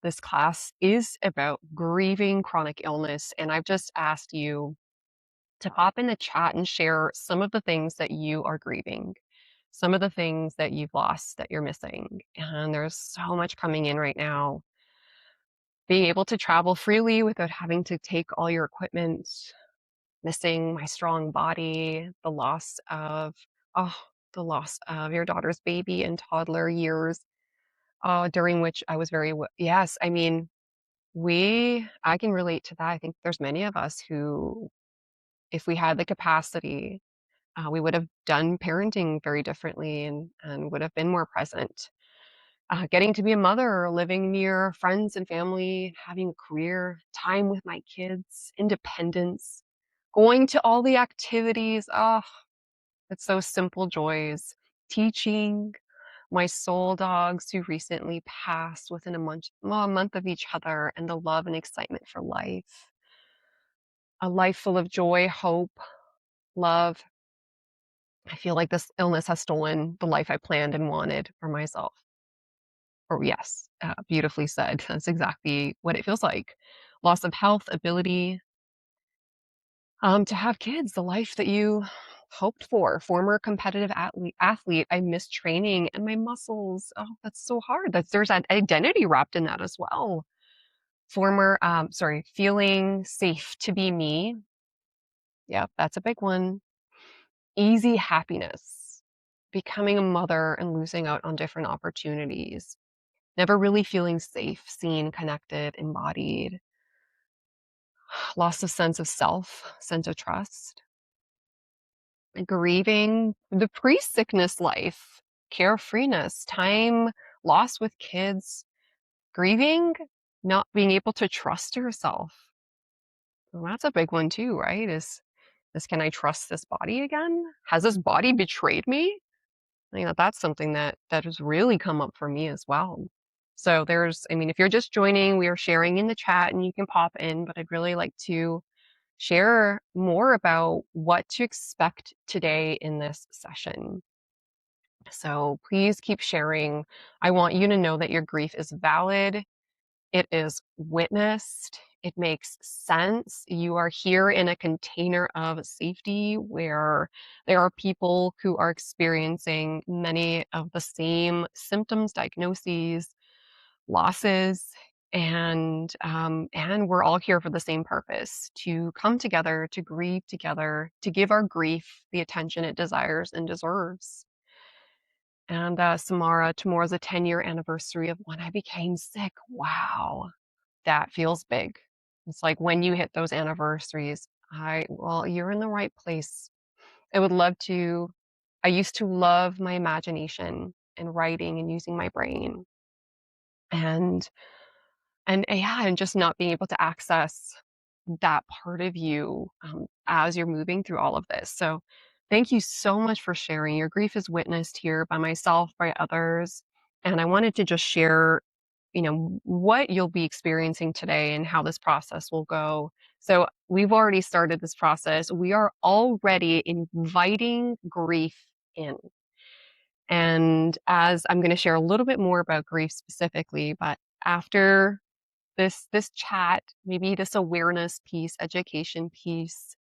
This class is about grieving chronic illness, and I've just asked you to pop in the chat and share some of the things that you are grieving, some of the things that you've lost that you're missing. And there's so much coming in right now. Being able to travel freely without having to take all your equipment, missing my strong body, oh, the loss of your daughter's baby and toddler years, during which I was yes, I mean, I can relate to that. I think there's many of us who, if we had the capacity, we would have done parenting very differently and would have been more present. Getting to be a mother, living near friends and family, having a career, time with my kids, independence, going to all the activities. Oh, it's those simple joys. Teaching my soul dogs who recently passed within a month of each other, and the love and excitement for life. A life full of joy, hope, love. I feel like this illness has stolen the life I planned and wanted for myself. Or yes, beautifully said. That's exactly what it feels like. Loss of health, ability, to have kids, the life that you hoped for. Former competitive athlete, I miss training and my muscles. Oh, that's so hard. There's that identity wrapped in that as well. Feeling safe to be me. Yeah, that's a big one. Easy happiness, becoming a mother and losing out on different opportunities, never really feeling safe, seen, connected, embodied, loss of sense of self, sense of trust, grieving the pre-sickness life, carefreeness, time lost with kids, grieving not being able to trust yourself. Well, that's a big one too, right? Can I trust this body again? Has this body betrayed me? That's something that has really come up for me as well. So if you're just joining, we are sharing in the chat and you can pop in, but I'd really like to share more about what to expect today in this session. So please keep sharing. I want you to know that your grief is valid. It is witnessed. It makes sense. You are here in a container of safety where there are people who are experiencing many of the same symptoms, diagnoses, losses, and we're all here for the same purpose: to come together, to grieve together, to give our grief the attention it desires and deserves. And Samara, tomorrow's a 10-year anniversary of when I became sick. Wow, that feels big. It's like when you hit those anniversaries, well, you're in the right place. I would love to, I used to love my imagination and writing and using my brain. And just not being able to access that part of you as you're moving through all of this. So thank you so much for sharing. Your grief is witnessed here by myself, by others. And I wanted to just share, what you'll be experiencing today and how this process will go. So we've already started this process. We are already inviting grief in. And as I'm going to share a little bit more about grief specifically, but after this chat, maybe this awareness piece, education piece,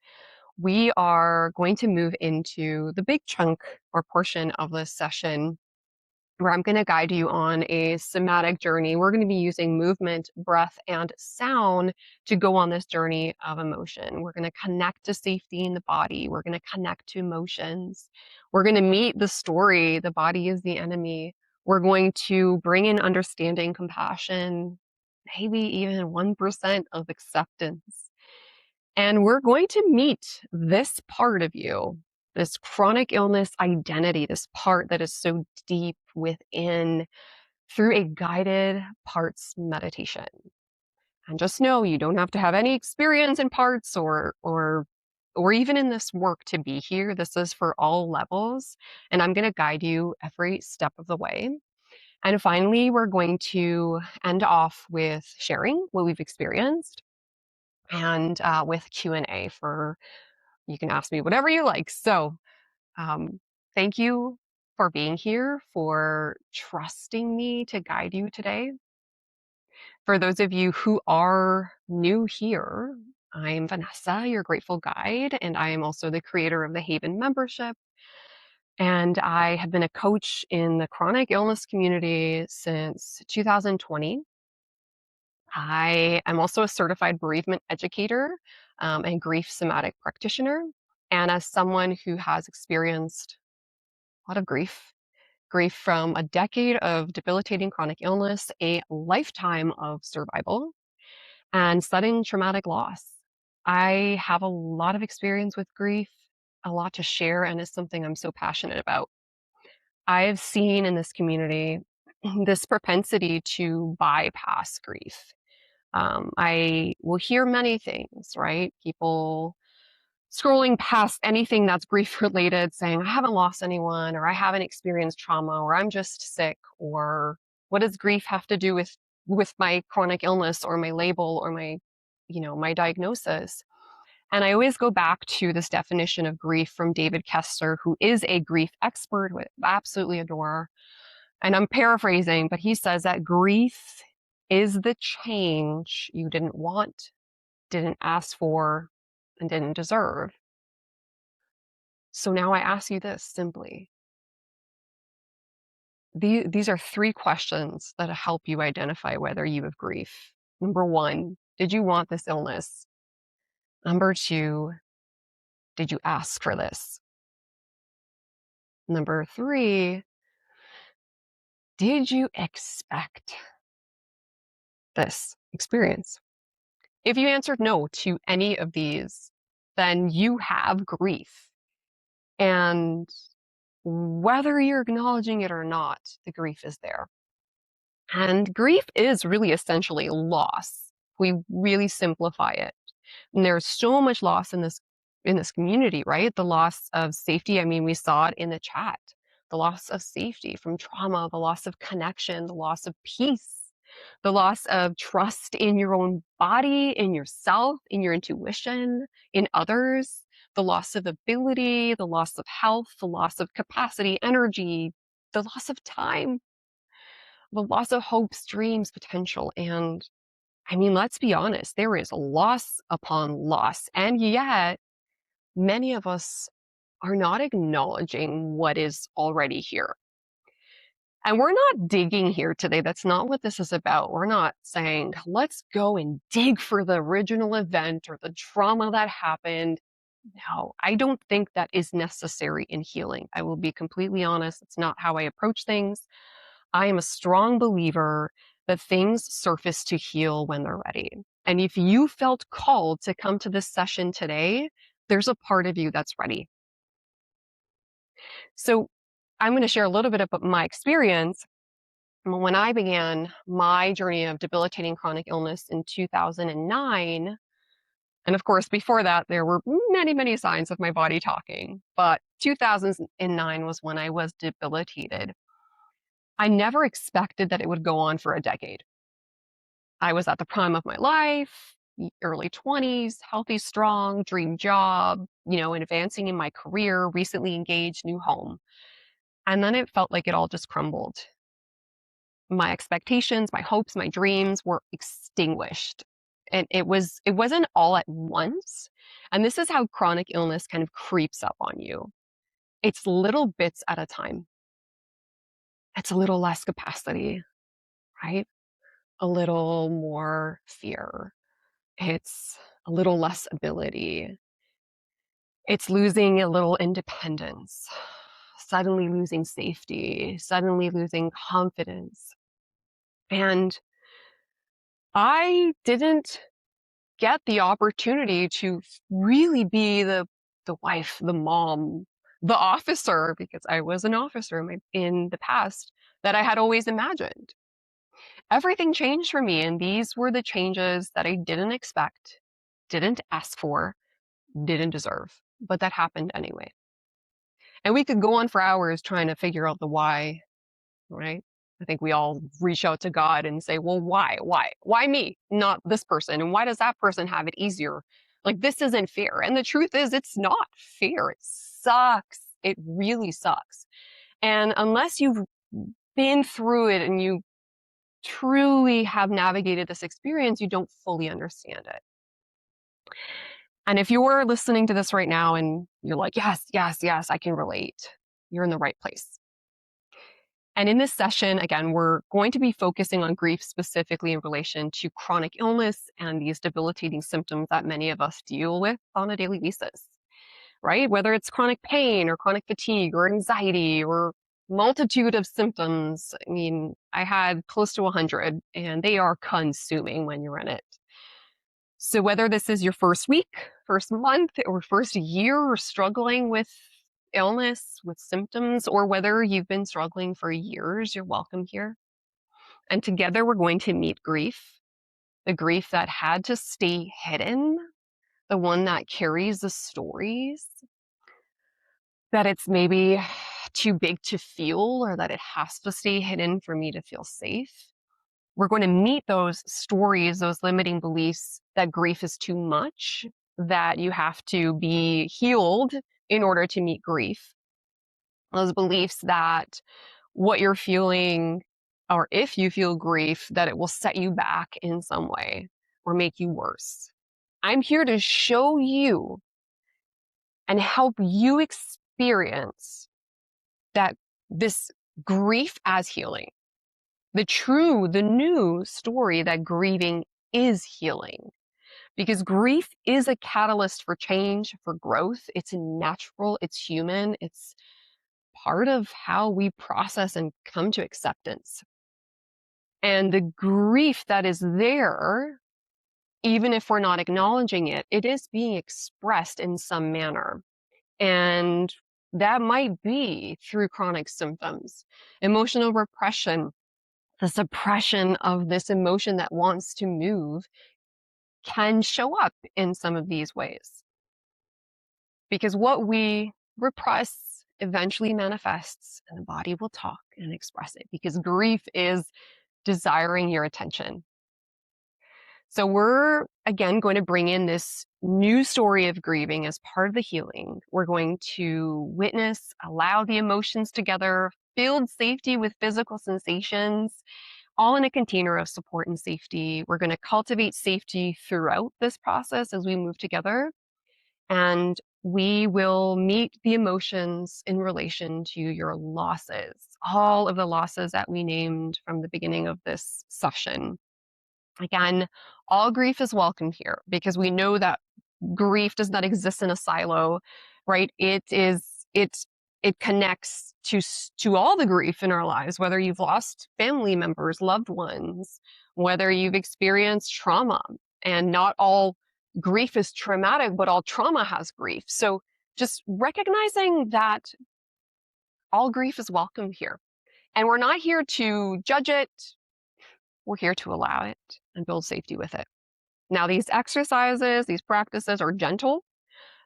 we are going to move into the big chunk or portion of this session where I'm going to guide you on a somatic journey. We're going to be using movement, breath, and sound to go on this journey of emotion. We're going to connect to safety in the body. We're going to connect to emotions. We're going to meet the story, the body is the enemy. We're going to bring in understanding, compassion, maybe even 1% of acceptance. And we're going to meet this part of you, this chronic illness identity, this part that is so deep within, through a guided parts meditation. And just know you don't have to have any experience in parts or even in this work to be here. This is for all levels. And I'm going to guide you every step of the way. And finally, we're going to end off with sharing what we've experienced and with Q&A you can ask me whatever you like. So thank you for being here, for trusting me to guide you today. For those of you who are new here, I'm Vanessa, your grateful guide, and I am also the creator of the Haven membership. And I have been a coach in the chronic illness community since 2020. I am also a certified bereavement educator and grief somatic practitioner. And as someone who has experienced a lot of grief from a decade of debilitating chronic illness, a lifetime of survival, and sudden traumatic loss, I have a lot of experience with grief, a lot to share, and it's something I'm so passionate about. I have seen in this community this propensity to bypass grief. I will hear many things, right? People scrolling past anything that's grief related, saying, I haven't lost anyone, or I haven't experienced trauma, or I'm just sick, or what does grief have to do with my chronic illness or my label or my diagnosis? And I always go back to this definition of grief from David Kessler, who is a grief expert who I absolutely adore. And I'm paraphrasing, but he says that grief is the change you didn't want, didn't ask for, and didn't deserve. So now I ask you this simply. These are 3 questions that help you identify whether you have grief. Number 1, did you want this illness? Number 2, did you ask for this? Number 3, did you expect this experience? If you answered no to any of these, then you have grief. And whether you're acknowledging it or not, the grief is there. And grief is really essentially loss. We really simplify it. And there's so much loss in this community, right? The loss of safety. I mean, we saw it in the chat. The loss of safety from trauma, the loss of connection, the loss of peace, the loss of trust in your own body, in yourself, in your intuition, in others, the loss of ability, the loss of health, the loss of capacity, energy, the loss of time, the loss of hopes, dreams, potential. And I mean, let's be honest, there is loss upon loss. And yet, many of us are not acknowledging what is already here. And we're not digging here today. That's not what this is about. We're not saying, let's go and dig for the original event or the trauma that happened. No, I don't think that is necessary in healing. I will be completely honest. It's not how I approach things. I am a strong believer that things surface to heal when they're ready. And if you felt called to come to this session today, there's a part of you that's ready. So I'm going to share a little bit about my experience. When I began my journey of debilitating chronic illness in 2009, and of course, before that, there were many, many signs of my body talking, but 2009 was when I was debilitated. I never expected that it would go on for a decade. I was at the prime of my life, early 20s, healthy, strong, dream job, advancing in my career, recently engaged, new home. And then it felt like it all just crumbled. My expectations, my hopes, my dreams were extinguished. And it wasn't all at once. And this is how chronic illness kind of creeps up on you. It's little bits at a time. It's a little less capacity, right? A little more fear. It's a little less ability. It's losing a little independence, suddenly losing safety, suddenly losing confidence. And I didn't get the opportunity to really be the wife, the mom, the officer, because I was an officer in the past that I had always imagined. Everything changed for me, and these were the changes that I didn't expect, didn't ask for, didn't deserve, but that happened anyway. And we could go on for hours trying to figure out the why, right? I think we all reach out to God and say, well, why? Why me, not this person? And why does that person have it easier? Like, this isn't fair. And the truth is, it's not fair. It sucks. It really sucks. And unless you've been through it and you truly have navigated this experience, you don't fully understand it. And if you're listening to this right now and you're like, yes, yes, yes, I can relate, you're in the right place. And in this session, again, we're going to be focusing on grief specifically in relation to chronic illness and these debilitating symptoms that many of us deal with on a daily basis, right? Whether it's chronic pain or chronic fatigue or anxiety or multitude of symptoms. I mean, I had close to 100 and they are consuming when you're in it. So whether this is your first week, first month, or first year or struggling with illness, with symptoms, or whether you've been struggling for years, you're welcome here. And together we're going to meet grief, the grief that had to stay hidden, the one that carries the stories, that it's maybe too big to feel or that it has to stay hidden for me to feel safe. We're going to meet those stories, those limiting beliefs that grief is too much, that you have to be healed in order to meet grief. Those beliefs that what you're feeling, or if you feel grief, that it will set you back in some way or make you worse. I'm here to show you and help you experience that this grief as healing. The new story that grieving is healing. Because grief is a catalyst for change, for growth. It's natural, it's human, it's part of how we process and come to acceptance. And the grief that is there, even if we're not acknowledging it, it is being expressed in some manner. And that might be through chronic symptoms, emotional repression, the suppression of this emotion that wants to move can show up in some of these ways. Because what we repress eventually manifests and the body will talk and express it because grief is desiring your attention. So we're again going to bring in this new story of grieving as part of the healing. We're going to witness, allow the emotions together, build safety with physical sensations, all in a container of support and safety. We're going to cultivate safety throughout this process as we move together. And we will meet the emotions in relation to your losses, all of the losses that we named from the beginning of this session. Again, all grief is welcome here because we know that grief does not exist in a silo, right? It connects to all the grief in our lives, whether you've lost family members, loved ones, whether you've experienced trauma. And not all grief is traumatic, but all trauma has grief. So just recognizing that all grief is welcome here. And we're not here to judge it. We're here to allow it and build safety with it. Now, these exercises, these practices are gentle.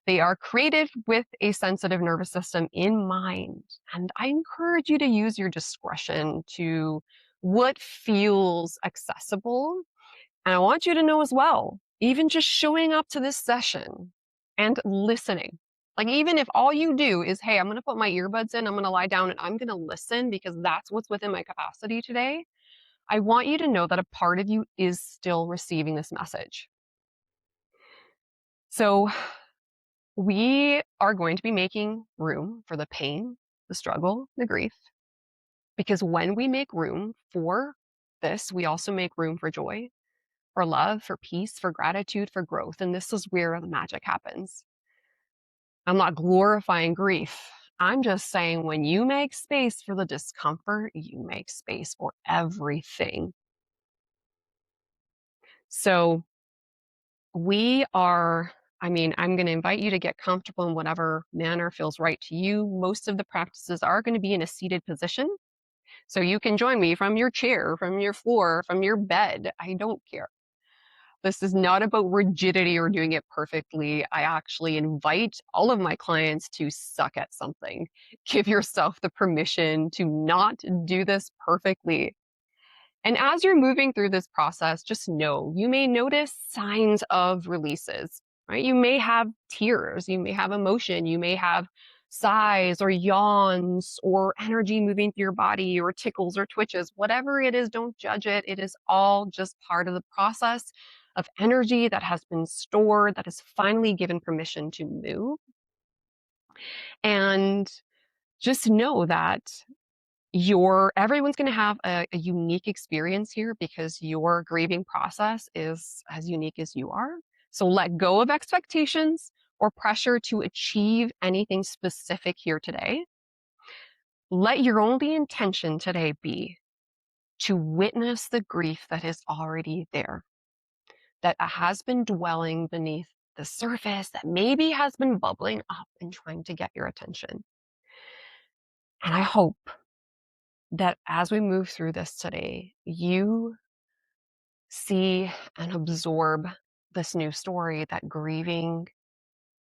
They are created with a sensitive nervous system in mind. And I encourage you to use your discretion to what feels accessible. And I want you to know as well, even just showing up to this session and listening, like even if all you do is, hey, I'm going to put my earbuds in, I'm going to lie down and I'm going to listen because that's what's within my capacity today. I want you to know that a part of you is still receiving this message. So we are going to be making room for the pain, the struggle, the grief, because when we make room for this, we also make room for joy, for love, for peace, for gratitude, for growth. And this is where the magic happens. I'm not glorifying grief. I'm just saying when you make space for the discomfort, you make space for everything. So I'm going to invite you to get comfortable in whatever manner feels right to you. Most of the practices are going to be in a seated position. So you can join me from your chair, from your floor, from your bed. I don't care. This is not about rigidity or doing it perfectly. I actually invite all of my clients to suck at something. Give yourself the permission to not do this perfectly. And as you're moving through this process, just know you may notice signs of releases, right? You may have tears, you may have emotion, you may have sighs or yawns or energy moving through your body or tickles or twitches, whatever it is, don't judge it. It is all just part of the process of energy that has been stored, that is finally given permission to move. And just know that everyone's going to have a unique experience here because your grieving process is as unique as you are. So let go of expectations or pressure to achieve anything specific here today. Let your only intention today be to witness the grief that is already there, that has been dwelling beneath the surface, that maybe has been bubbling up and trying to get your attention. And I hope that as we move through this today, you see and absorb this new story that grieving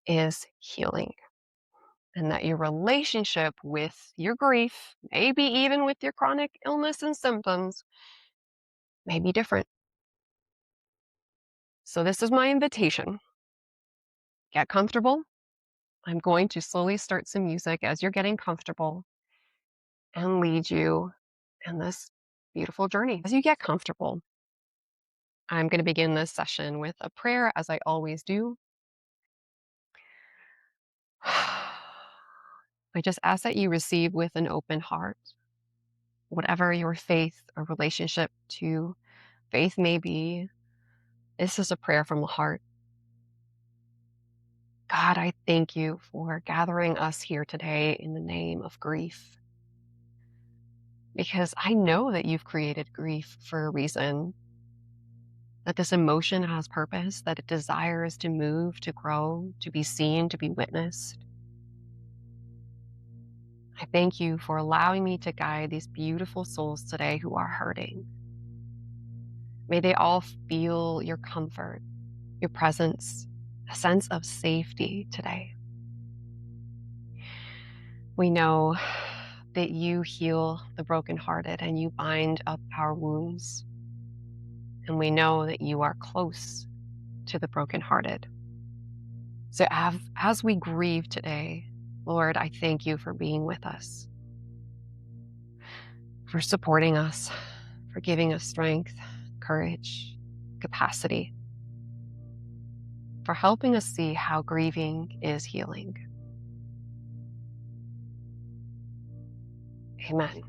is healing, and that your relationship with your grief, maybe even with your chronic illness and symptoms, may be different. So this is my invitation. Get comfortable. I'm going to slowly start some music as you're getting comfortable and lead you in this beautiful journey. As you get comfortable, I'm going to begin this session with a prayer, as I always do. I just ask that you receive with an open heart whatever your faith or relationship to faith may be. This is a prayer from the heart. God, I thank you for gathering us here today in the name of grief, because I know that you've created grief for a reason, that this emotion has purpose, that it desires to move, to grow, to be seen, to be witnessed. I thank you for allowing me to guide these beautiful souls today who are hurting. May they all feel your comfort, your presence, a sense of safety today. We know that you heal the brokenhearted and you bind up our wounds. And we know that you are close to the brokenhearted. So as we grieve today, Lord, I thank you for being with us, for supporting us, for giving us strength, courage, capacity, for helping us see how grieving is healing. Amen.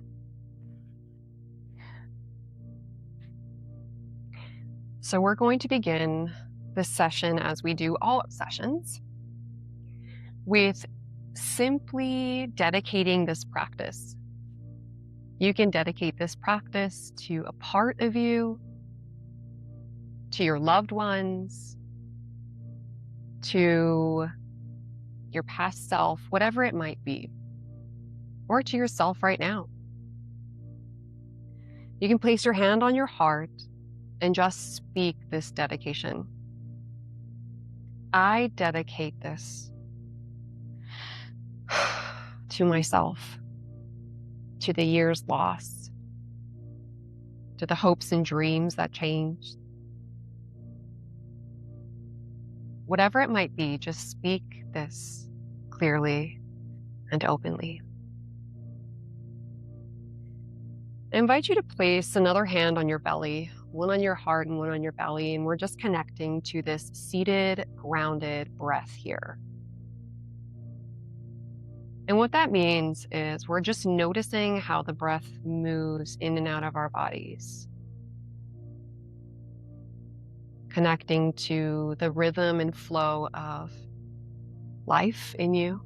So we're going to begin this session, as we do all sessions, with simply dedicating this practice. You can dedicate this practice to a part of you, to your loved ones, to your past self, whatever it might be, or to yourself right now. You can place your hand on your heart and just speak this dedication. I dedicate this to myself, to the years lost, to the hopes and dreams that changed. Whatever it might be, just speak this clearly and openly. I invite you to place another hand on your belly, one on your heart and one on your belly, and we're just connecting to this seated, grounded breath here. And what that means is we're just noticing how the breath moves in and out of our bodies, connecting to the rhythm and flow of life in you.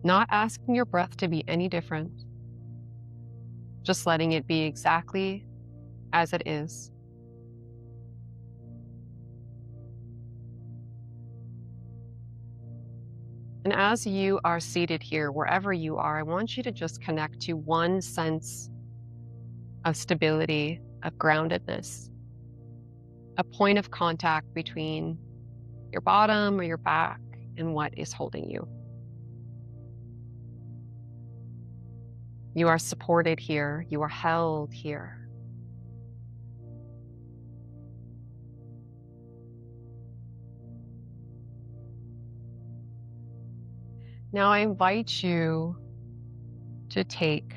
Not asking your breath to be any different, just letting it be exactly as it is. And as you are seated here, wherever you are, I want you to just connect to one sense of stability, of groundedness, a point of contact between your bottom or your back and what is holding you. You are supported here. You are held here. Now I invite you to take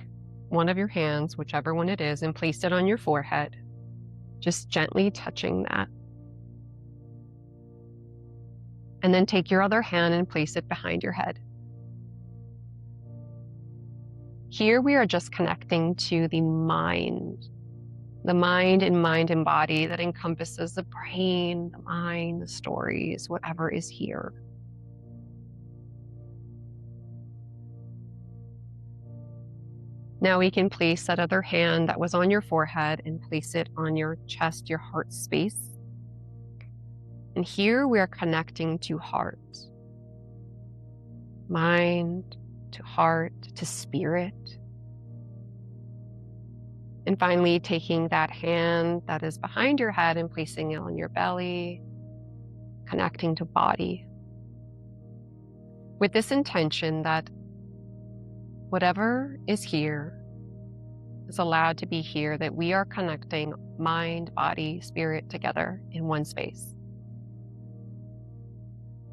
one of your hands, whichever one it is, and place it on your forehead, just gently touching that. And then take your other hand and place it behind your head. Here we are just connecting to the mind and body that encompasses the brain, the mind, the stories, whatever is here. Now we can place that other hand that was on your forehead and place it on your chest, your heart space. And here we are connecting to heart, mind, to heart, to spirit. And finally, taking that hand that is behind your head and placing it on your belly, connecting to body. With this intention that whatever is here is allowed to be here, that we are connecting mind, body, spirit together in one space.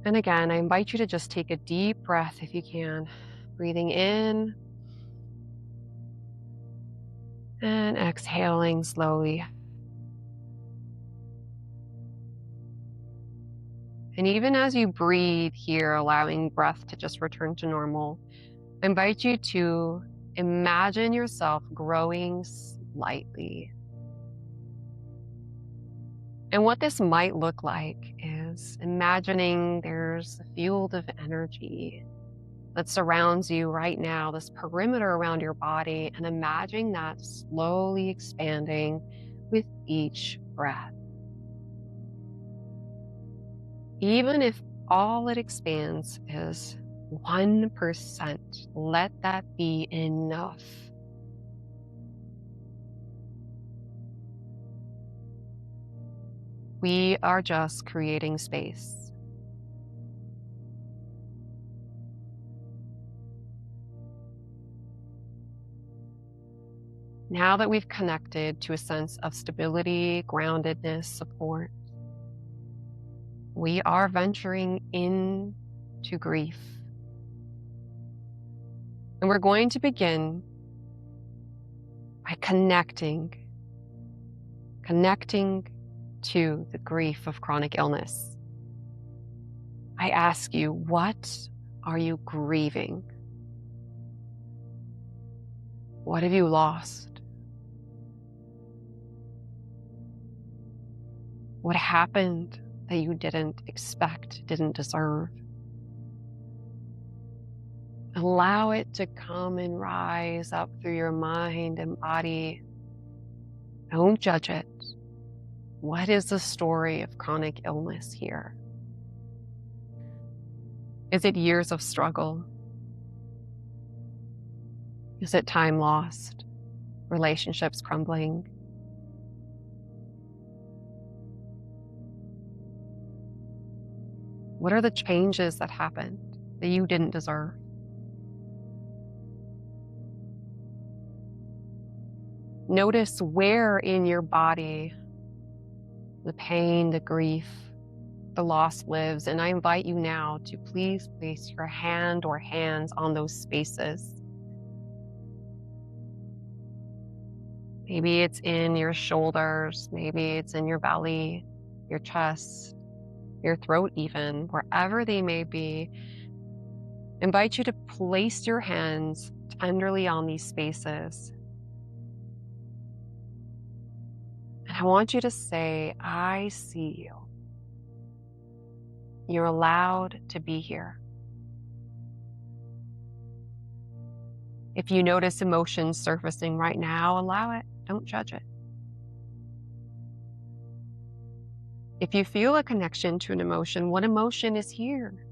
And again, I invite you to just take a deep breath if you can, breathing in and exhaling slowly. And even as you breathe here, allowing breath to just return to normal, I invite you to imagine yourself growing slightly. And what this might look like is imagining there's a field of energy that surrounds you right now, this perimeter around your body, and imagining that slowly expanding with each breath. Even if all it expands is 1%, let that be enough. We are just creating space. Now that we've connected to a sense of stability, groundedness, support, we are venturing into grief. And we're going to begin by connecting to the grief of chronic illness. I ask you, what are you grieving? What have you lost? What happened that you didn't expect, didn't deserve? Allow it to come and rise up through your mind and body. Don't judge it. What is the story of chronic illness here? Is it years of struggle? Is it time lost? Relationships crumbling? What are the changes that happened that you didn't deserve? Notice where in your body the pain, the grief, the loss lives. And I invite you now to please place your hand or hands on those spaces. Maybe it's in your shoulders, maybe it's in your belly, your chest, your throat even, wherever they may be. Invite you to place your hands tenderly on these spaces. And I want you to say, I see you. You're allowed to be here. If you notice emotions surfacing right now, allow it. Don't judge it. If you feel a connection to an emotion, what emotion is here?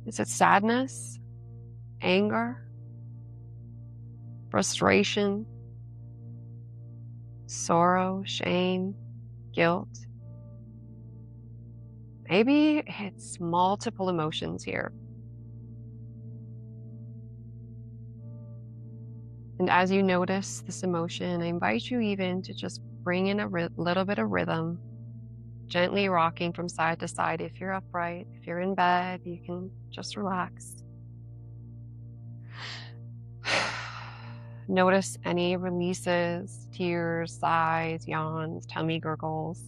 Is it sadness, anger, frustration, sorrow, shame, guilt? Maybe it's multiple emotions here. And as you notice this emotion, I invite you even to just bring in a little bit of rhythm. Gently rocking from side to side. If you're upright, if you're in bed, you can just relax. Notice any releases, tears, sighs, yawns, tummy gurgles.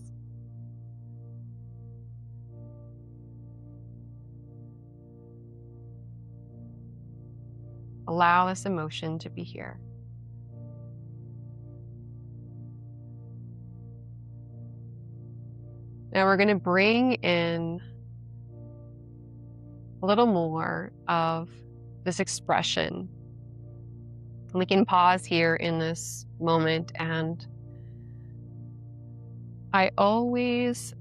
Allow this emotion to be here. Now we're going to bring in a little more of this expression. We can pause here in this moment, and I always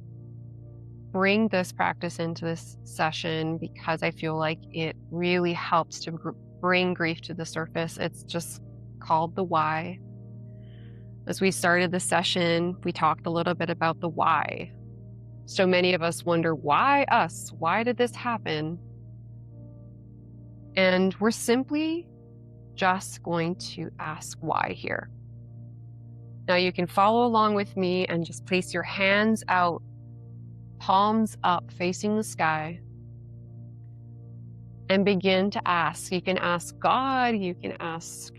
bring this practice into this session because I feel like it really helps to bring grief to the surface. It's just called the why. As we started the session, we talked a little bit about the why. So many of us wonder, why us? Why did this happen? And we're simply just going to ask why here. Now you can follow along with me and just place your hands out, palms up, facing the sky, and begin to ask. You can ask God, you can ask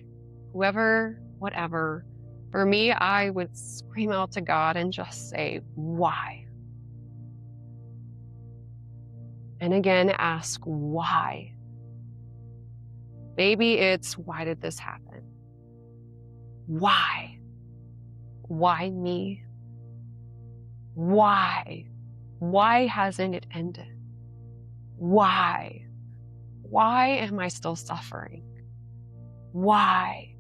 whoever, whatever. For me, I would scream out to God and just say, why? And again, ask why. Maybe it's, why did this happen? Why? Why me? Why? Why hasn't it ended? Why? Why am I still suffering? Why?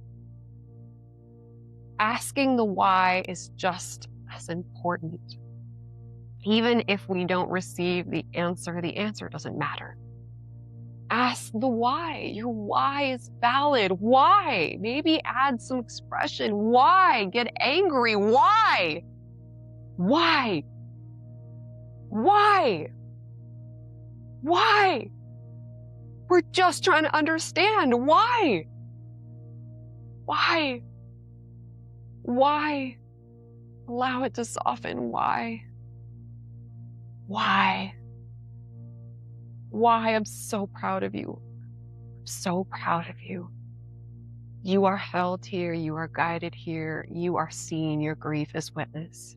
Asking the why is just as important. Even if we don't receive the answer doesn't matter. Ask the why. Your why is valid. Why? Maybe add some expression. Why? Get angry. Why? Why? Why? Why? We're just trying to understand. Why? Why? Why? Allow it to soften. Why? Why? Why? I'm so proud of you. I'm so proud of you. You are held here. You are guided here. You are seen. Your grief is witness.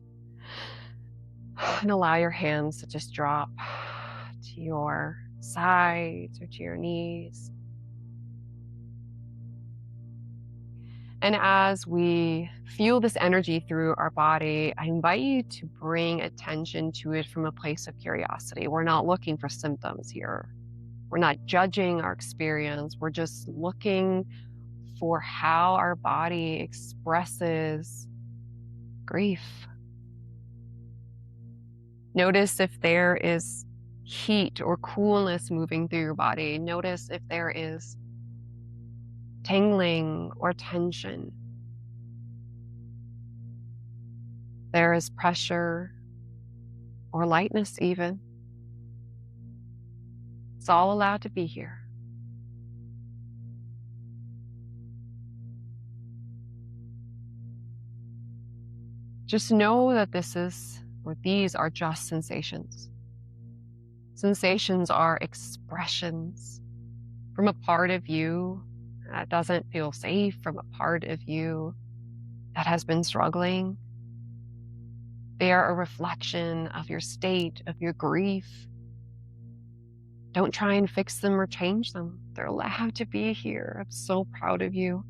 And allow your hands to just drop to your sides or to your knees. And as we feel this energy through our body, I invite you to bring attention to it from a place of curiosity. We're not looking for symptoms here. We're not judging our experience. We're just looking for how our body expresses grief. Notice if there is heat or coolness moving through your body. Notice if there is tingling or tension. There is pressure or lightness even. It's all allowed to be here. Just know that these are just sensations. Sensations are expressions from a part of you that doesn't feel safe, from a part of you that has been struggling. They are a reflection of your state, of your grief. Don't try and fix them or change them. They're allowed to be here. I'm so proud of you.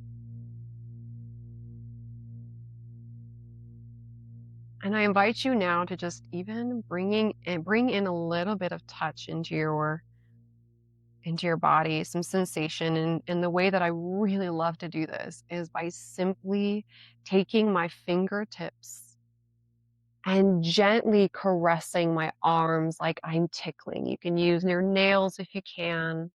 And I invite you now to just even bring in a little bit of touch into your body, some sensation. And the way that I really love to do this is by simply taking my fingertips and gently caressing my arms like I'm tickling. You can use your nails if you can,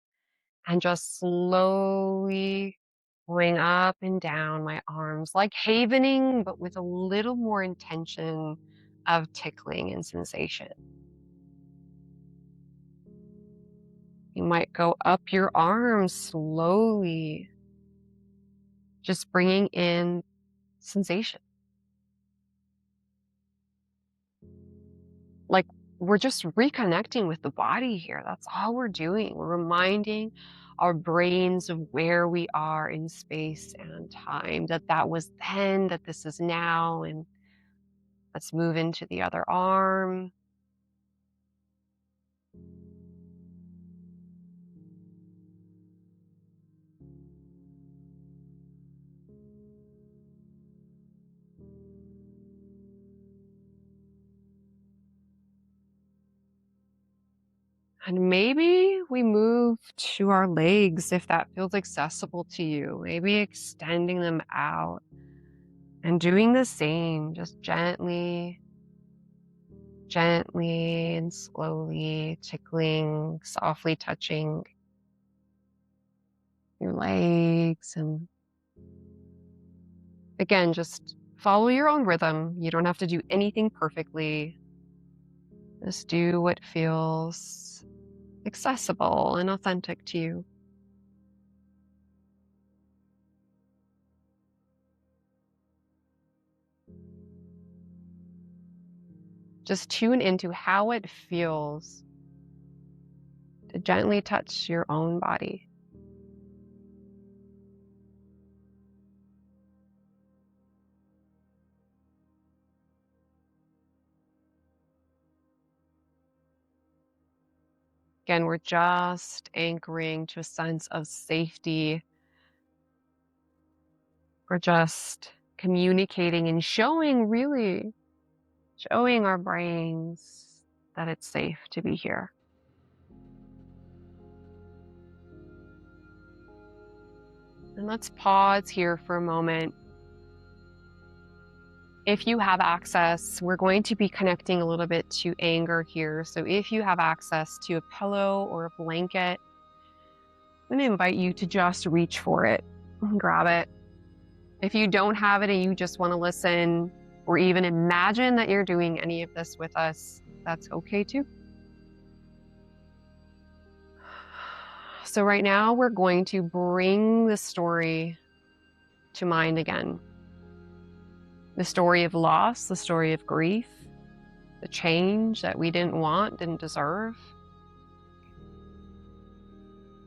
and just slowly going up and down my arms, like havening, but with a little more intention of tickling and sensation. You might go up your arms slowly, just bringing in sensation. we're just reconnecting with the body here. That's all we're doing. We're reminding our brains of where we are in space and time, that that was then, that this is now, and let's move into the other arm. And maybe we move to our legs if that feels accessible to you. Maybe extending them out and doing the same, just gently, gently and slowly tickling, softly touching your legs. And again, just follow your own rhythm. You don't have to do anything perfectly. Just do what feels accessible and authentic to you. Just tune into how it feels to gently touch your own body. Again, we're just anchoring to a sense of safety. We're just communicating and showing our brains that it's safe to be here. And let's pause here for a moment. If you have access, we're going to be connecting a little bit to anger here. So if you have access to a pillow or a blanket, I'm going to invite you to just reach for it and grab it. If you don't have it and you just want to listen or even imagine that you're doing any of this with us, that's okay too. So right now we're going to bring the story to mind again. The story of loss, the story of grief, the change that we didn't want, didn't deserve.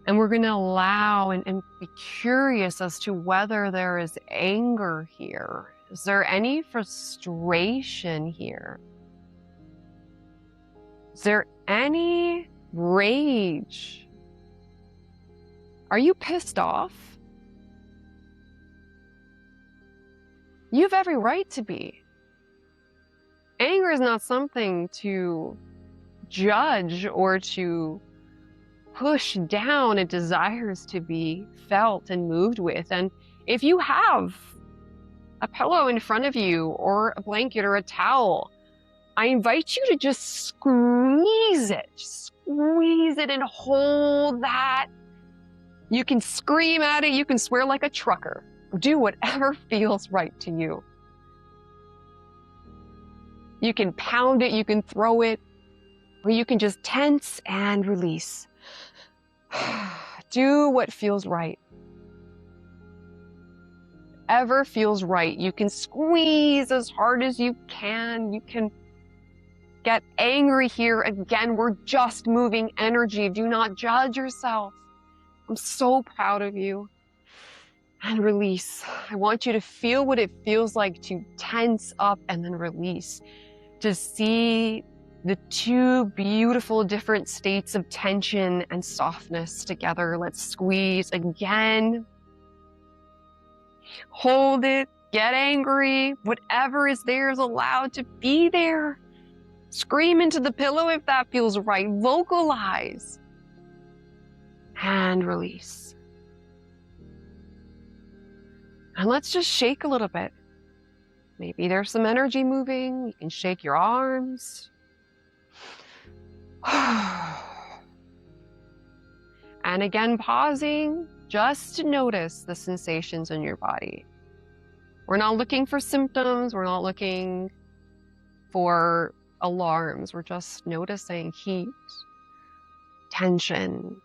And we're going to allow and be curious as to whether there is anger here. Is there any frustration here? Is there any rage? Are you pissed off? You have every right to be. Anger is not something to judge or to push down. It desires to be felt and moved with. And if you have a pillow in front of you or a blanket or a towel, I invite you to just squeeze it and hold that. You can scream at it, you can swear like a trucker. Do whatever feels right to you. You can pound it, you can throw it, or you can just tense and release. Do what feels right. Whatever feels right. You can squeeze as hard as you can. You can get angry here. Again, we're just moving energy. Do not judge yourself. I'm so proud of you. And release. I want you to feel what it feels like to tense up and then release. To see the two beautiful different states of tension and softness together. Let's squeeze again. Hold it. Get angry. Whatever is there is allowed to be there. Scream into the pillow if that feels right. Vocalize. And release. And let's just shake a little bit. Maybe there's some energy moving. You can shake your arms. And again, pausing just to notice the sensations in your body. We're not looking for symptoms. We're not looking for alarms. We're just noticing heat, tension.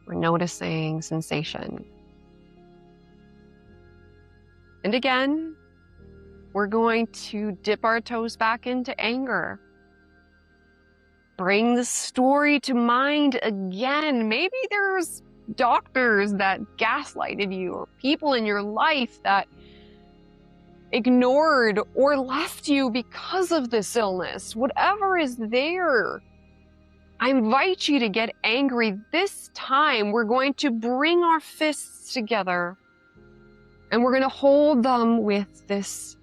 We're noticing sensation. And again, we're going to dip our toes back into anger. Bring the story to mind again. Maybe there's doctors that gaslighted you, or people in your life that ignored or left you because of this illness. Whatever is there, I invite you to get angry. This time, we're going to bring our fists together and we're going to hold them with this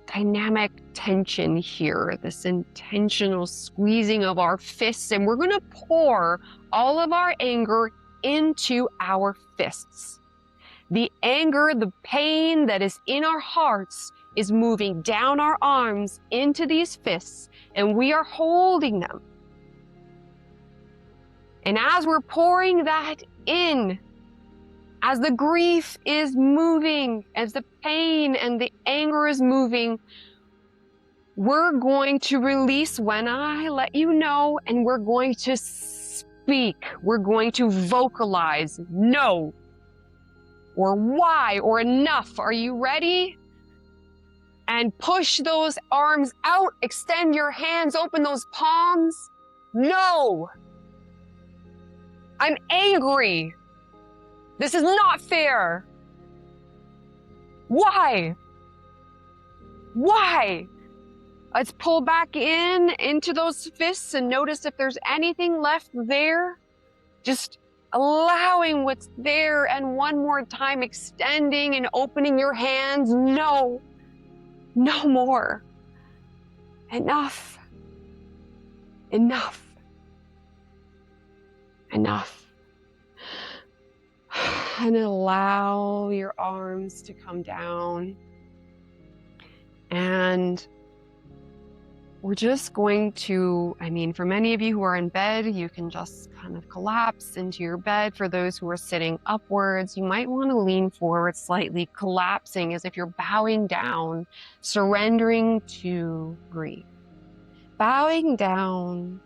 dynamic tension here, this intentional squeezing of our fists, and we're going to pour all of our anger into our fists. The anger, the pain that is in our hearts is moving down our arms into these fists, and we are holding them. And as we're pouring that in, as the grief is moving, as the pain and the anger is moving, we're going to release when I let you know, and we're going to speak. We're going to vocalize no, or why, or enough. Are you ready? And push those arms out, extend your hands, open those palms. No, I'm angry. This is not fair. Why? Why? Let's pull back into those fists and notice if there's anything left there. Just allowing what's there, and one more time extending and opening your hands. No, no more. Enough. Enough. Enough. And allow your arms to come down. And we're just going to, for many of you who are in bed, you can just kind of collapse into your bed. For those who are sitting upwards, you might want to lean forward slightly, collapsing as if you're bowing down, surrendering to grief. Bowing down,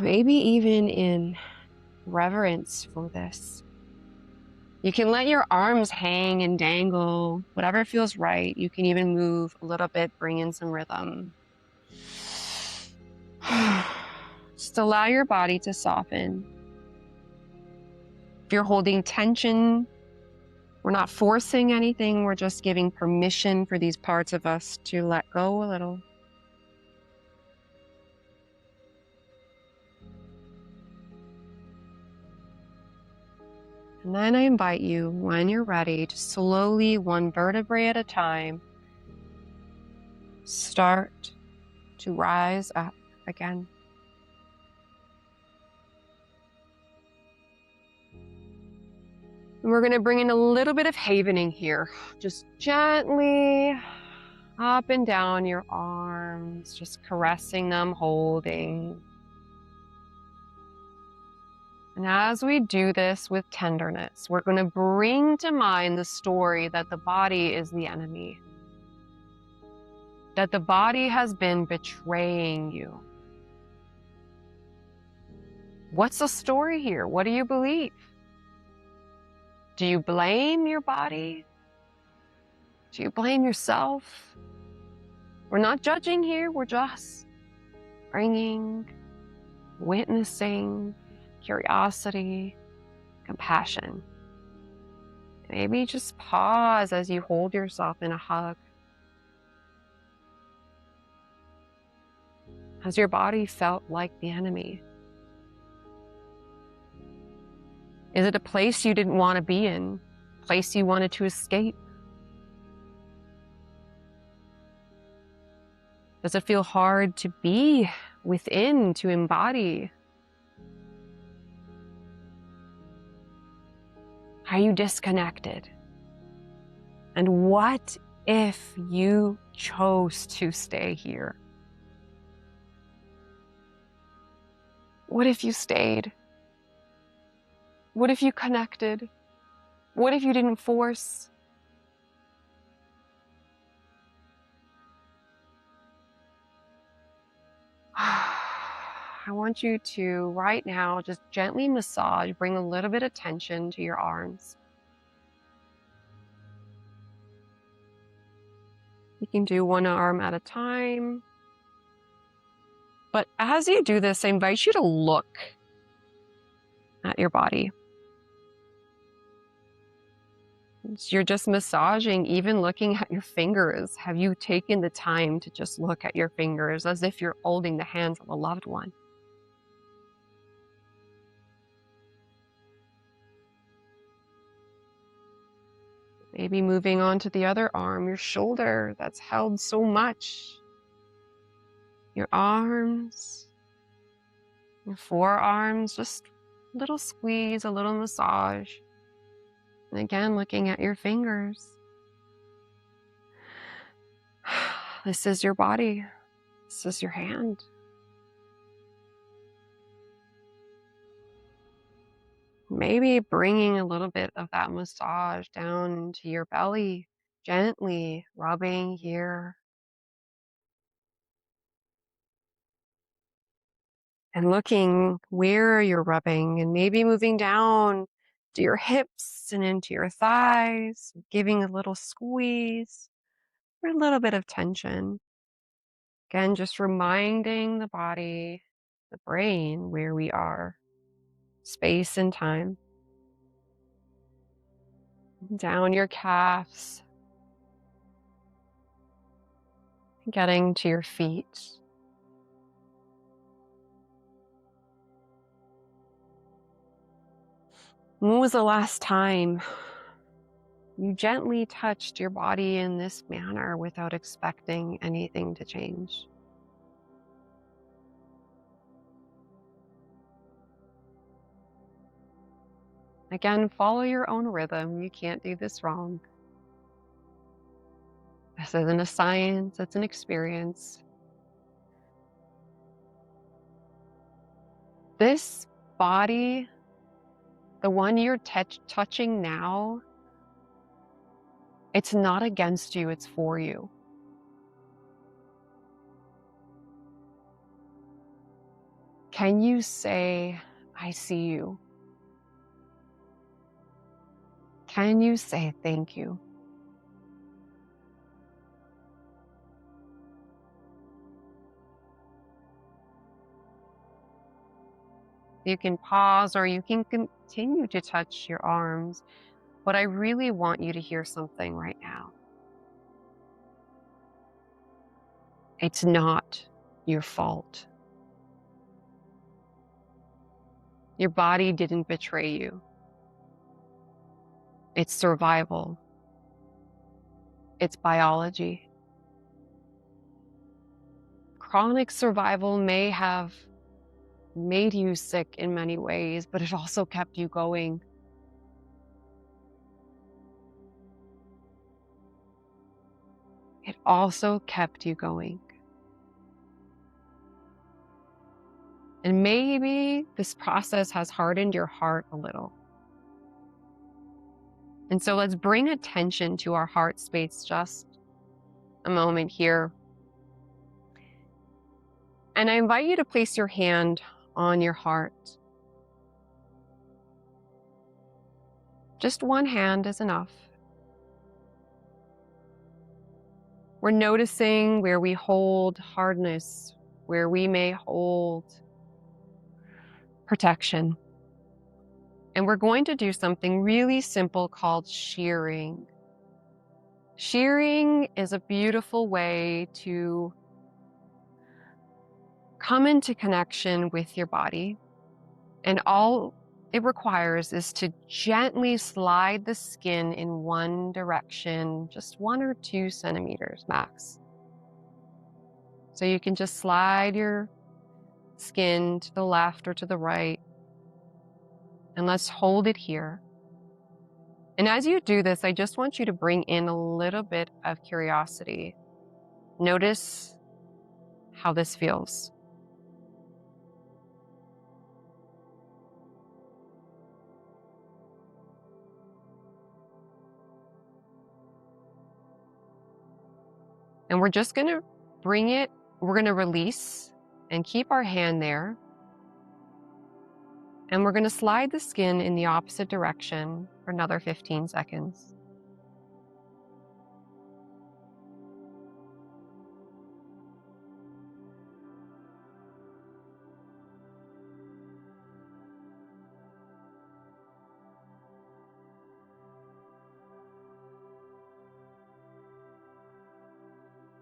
maybe even in reverence for this. You can let your arms hang and dangle, whatever feels right. You can even move a little bit, bring in some rhythm. Just allow your body to soften. If you're holding tension, we're not forcing anything. We're just giving permission for these parts of us to let go a little. And then I invite you, when you're ready, to slowly, one vertebrae at a time, start to rise up again. And we're going to bring in a little bit of havening here. Just gently up and down your arms, just caressing them, holding. And as we do this with tenderness, we're going to bring to mind the story that the body is the enemy, that the body has been betraying you. What's the story here? What do you believe? Do you blame your body? Do you blame yourself? We're not judging here. We're just bringing, witnessing, curiosity, compassion. Maybe just pause as you hold yourself in a hug. Has your body felt like the enemy? Is it a place you didn't want to be in? A place you wanted to escape? Does it feel hard to be within, to embody? Are you disconnected? And what if you chose to stay here? What if you stayed? What if you connected? What if you didn't force? I want you to, right now, just gently massage, bring a little bit of tension to your arms. You can do one arm at a time. But as you do this, I invite you to look at your body. You're just massaging, even looking at your fingers. Have you taken the time to just look at your fingers as if you're holding the hands of a loved one? Maybe moving on to the other arm, your shoulder that's held so much. Your arms, your forearms, just a little squeeze, a little massage. And again, looking at your fingers. This is your body. This is your hand. Maybe bringing a little bit of that massage down into your belly, gently rubbing here. And looking where you're rubbing, and maybe moving down to your hips and into your thighs, giving a little squeeze or a little bit of tension. Again, just reminding the body, the brain, where we are, space and time. Down your calves, getting to your feet. When was the last time you gently touched your body in this manner without expecting anything to change? Again, follow your own rhythm. You can't do this wrong. This isn't a science, it's an experience. This body, the one you're touching now, it's not against you, it's for you. Can you say, I see you? Can you say thank you? You can pause or you can continue to touch your arms, but I really want you to hear something right now. It's not your fault. Your body didn't betray you. It's survival. It's biology. Chronic survival may have made you sick in many ways, but it also kept you going. It also kept you going. And maybe this process has hardened your heart a little. And so let's bring attention to our heart space just a moment here. And I invite you to place your hand on your heart. Just one hand is enough. We're noticing where we hold hardness, where we may hold protection. And we're going to do something really simple called shearing. Shearing is a beautiful way to come into connection with your body. And all it requires is to gently slide the skin in one direction, just 1 or 2 centimeters max. So you can just slide your skin to the left or to the right. And let's hold it here. And as you do this, I just want you to bring in a little bit of curiosity. Notice how this feels. And we're just going to we're going to release and keep our hand there. And we're going to slide the skin in the opposite direction for another 15 seconds.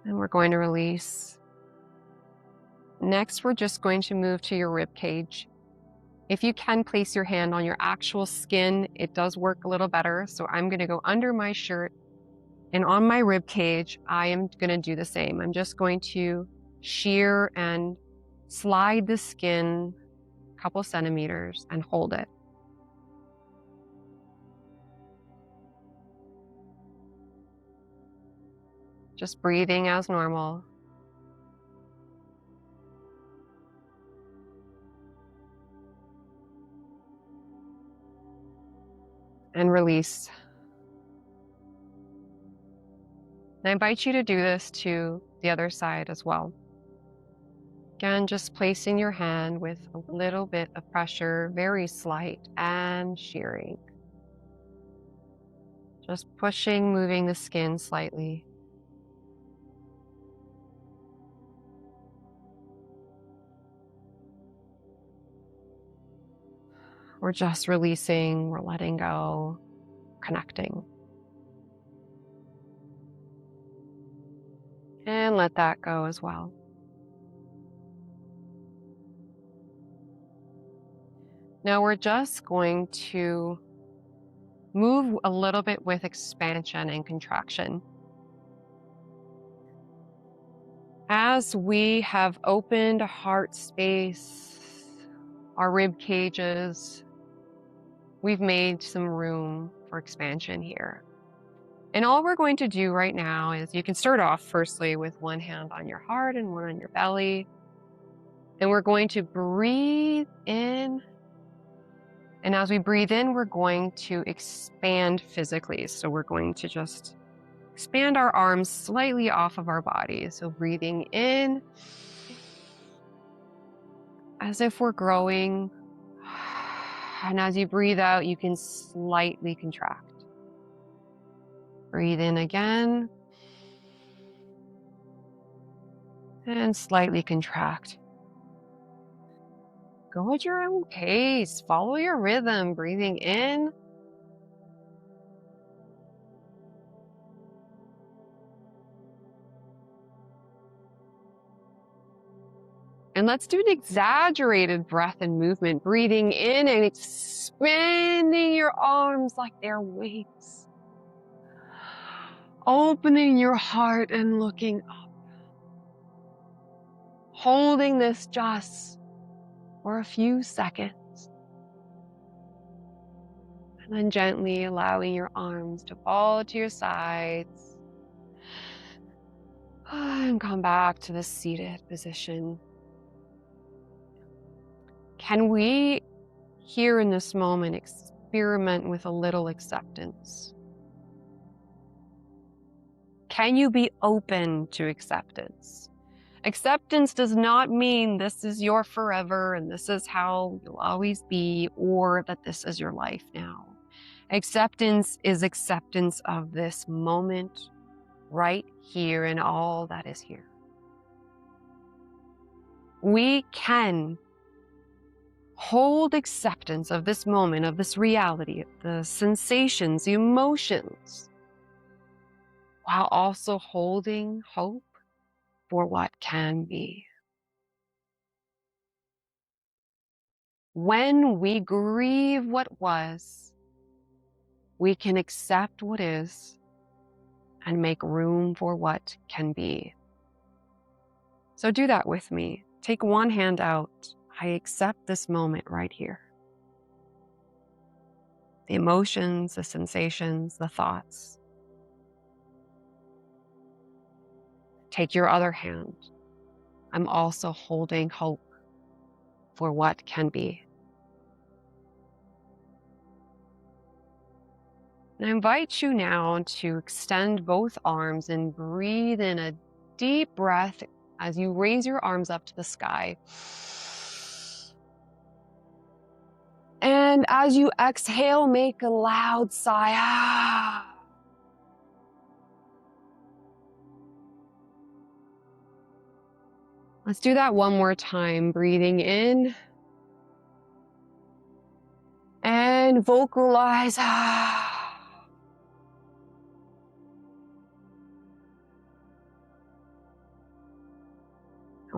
And we're going to release. Next, we're just going to move to your rib cage. If you can place your hand on your actual skin, it does work a little better. So I'm going to go under my shirt, and on my rib cage, I am going to do the same. I'm just going to shear and slide the skin a couple centimeters and hold it. Just breathing as normal. And release. And I invite you to do this to the other side as well. Again, just placing your hand with a little bit of pressure, very slight, and shearing. Just pushing, moving the skin slightly. We're just releasing, we're letting go, connecting. And let that go as well. Now we're just going to move a little bit with expansion and contraction. As we have opened heart space, our rib cages, we've made some room for expansion here. And all we're going to do right now is you can start off firstly with one hand on your heart and one on your belly. And we're going to breathe in. And as we breathe in, we're going to expand physically. So we're going to just expand our arms slightly off of our body. So breathing in as if we're growing. And as you breathe out, you can slightly contract. Breathe in again. And slightly contract. Go at your own pace. Follow your rhythm. Breathing in. And let's do an exaggerated breath and movement. Breathing in and expanding your arms like they're wings. Opening your heart and looking up. Holding this just for a few seconds. And then gently allowing your arms to fall to your sides. And come back to the seated position. Can we, here in this moment, experiment with a little acceptance? Can you be open to acceptance? Acceptance does not mean this is your forever and this is how you'll always be, or that this is your life now. Acceptance is acceptance of this moment, right here, and all that is here. We can hold acceptance of this moment, of this reality, the sensations, the emotions, while also holding hope for what can be. When we grieve what was, we can accept what is and make room for what can be. So do that with me. Take one hand out. I accept this moment right here. The emotions, the sensations, the thoughts. Take your other hand. I'm also holding hope for what can be. And I invite you now to extend both arms and breathe in a deep breath as you raise your arms up to the sky. And as you exhale, make a loud sigh. Ah. Let's do that one more time. Breathing in. And vocalize. Ah.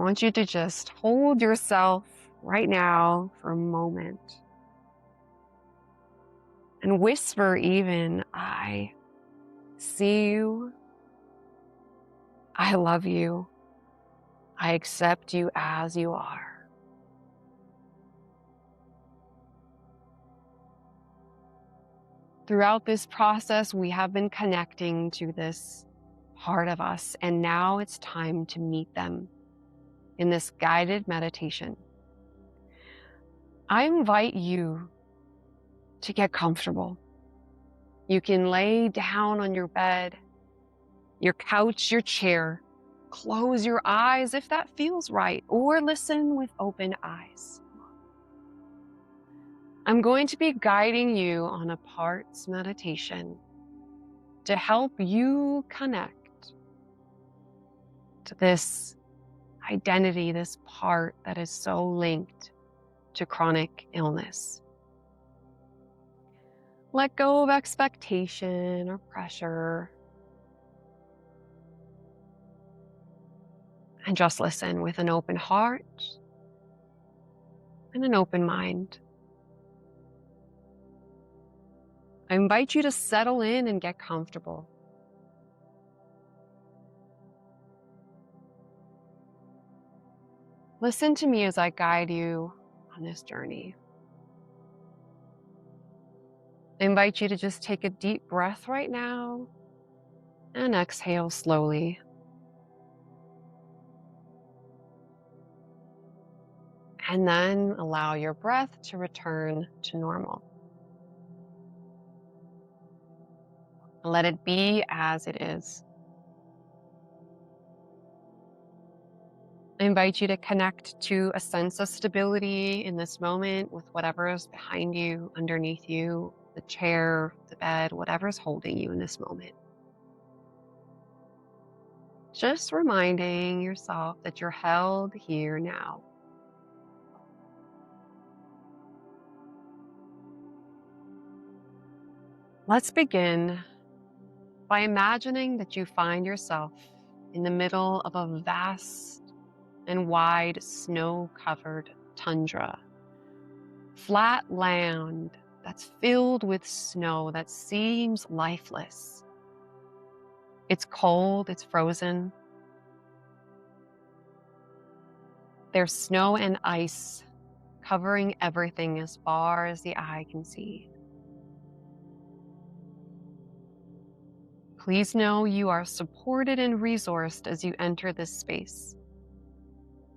want you to just hold yourself right now for a moment and whisper even, I see you. I love you. I accept you as you are. Throughout this process, we have been connecting to this part of us, and now it's time to meet them in this guided meditation. I invite you to get comfortable. You can lay down on your bed, your couch, your chair. Close your eyes if that feels right, or listen with open eyes. I'm going to be guiding you on a parts meditation to help you connect to this identity, this part that is so linked to chronic illness. Let go of expectation or pressure and just listen with an open heart and an open mind. I invite you to settle in and get comfortable. Listen to me as I guide you on this journey. I invite you to just take a deep breath right now and exhale slowly. And then allow your breath to return to normal. Let it be as it is. I invite you to connect to a sense of stability in this moment with whatever is behind you, underneath you, the chair, the bed, whatever is holding you in this moment. Just reminding yourself that you're held here now. Let's begin by imagining that you find yourself in the middle of a vast and wide snow-covered tundra. Flat land that's filled with snow that seems lifeless. It's cold, it's frozen. There's snow and ice covering everything as far as the eye can see. Please know you are supported and resourced as you enter this space.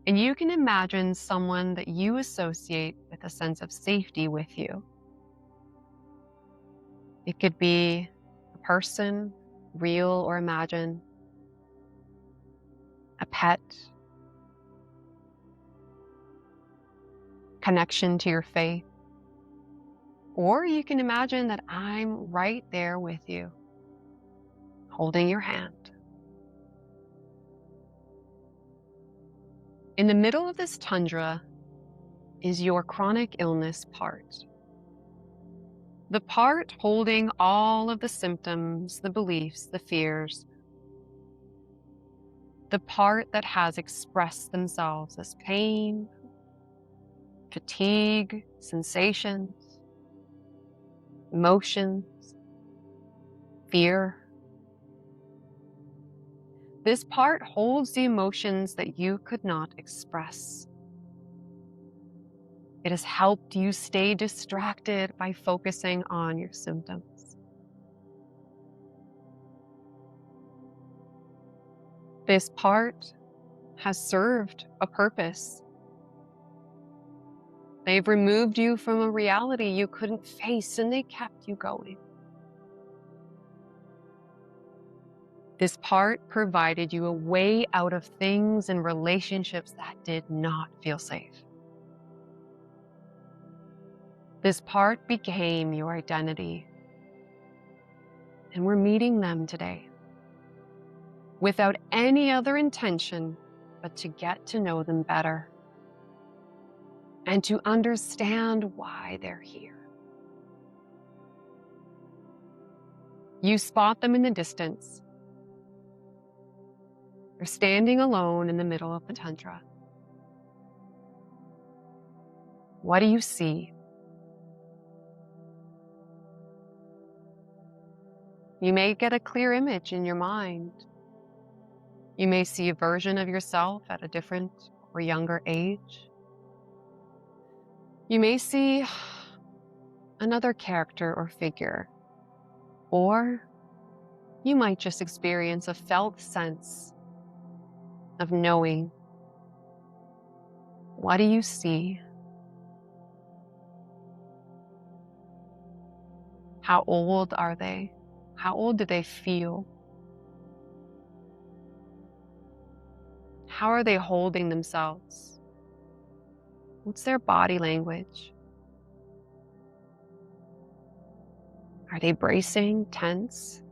And you can imagine someone that you associate with a sense of safety with you. It could be a person, real or imagined, a pet, connection to your faith, or you can imagine that I'm right there with you, holding your hand. In the middle of this tundra is your chronic illness part. The part holding all of the symptoms, the beliefs, the fears. The part that has expressed themselves as pain, fatigue, sensations, emotions, fear. This part holds the emotions that you could not express. It has helped you stay distracted by focusing on your symptoms. This part has served a purpose. They've removed you from a reality you couldn't face, and they kept you going. This part provided you a way out of things and relationships that did not feel safe. This part became your identity, and we're meeting them today without any other intention but to get to know them better and to understand why they're here. You spot them in the distance. They're standing alone in the middle of the tundra. What do you see? You may get a clear image in your mind. You may see a version of yourself at a different or younger age. You may see another character or figure, or you might just experience a felt sense of knowing. What do you see? How old are they? How old do they feel? How are they holding themselves? What's their body language? Are they bracing, tense?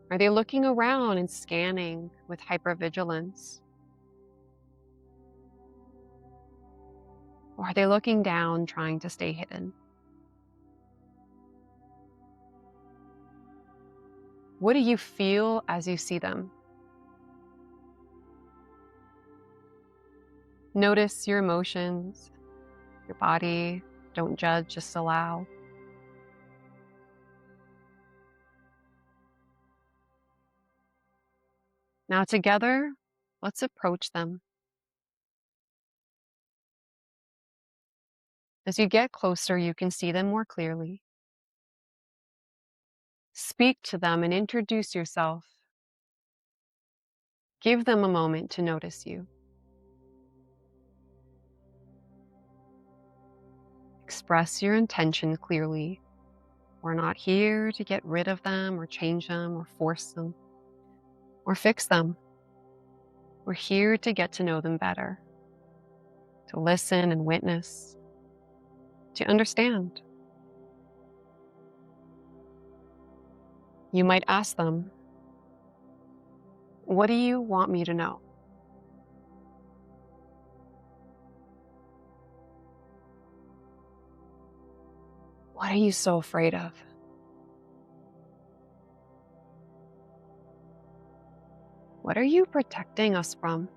Are they looking around and scanning with hypervigilance? Or are they looking down, trying to stay hidden? What do you feel as you see them? Notice your emotions, your body. Don't judge, just allow. Now together, let's approach them. As you get closer, you can see them more clearly. Speak to them and introduce yourself. Give them a moment to notice you. Express your intention clearly. We're not here to get rid of them or change them or force them or fix them. We're here to get to know them better, to listen and witness, to understand. You might ask them, what do you want me to know? What are you so afraid of? What are you protecting us from?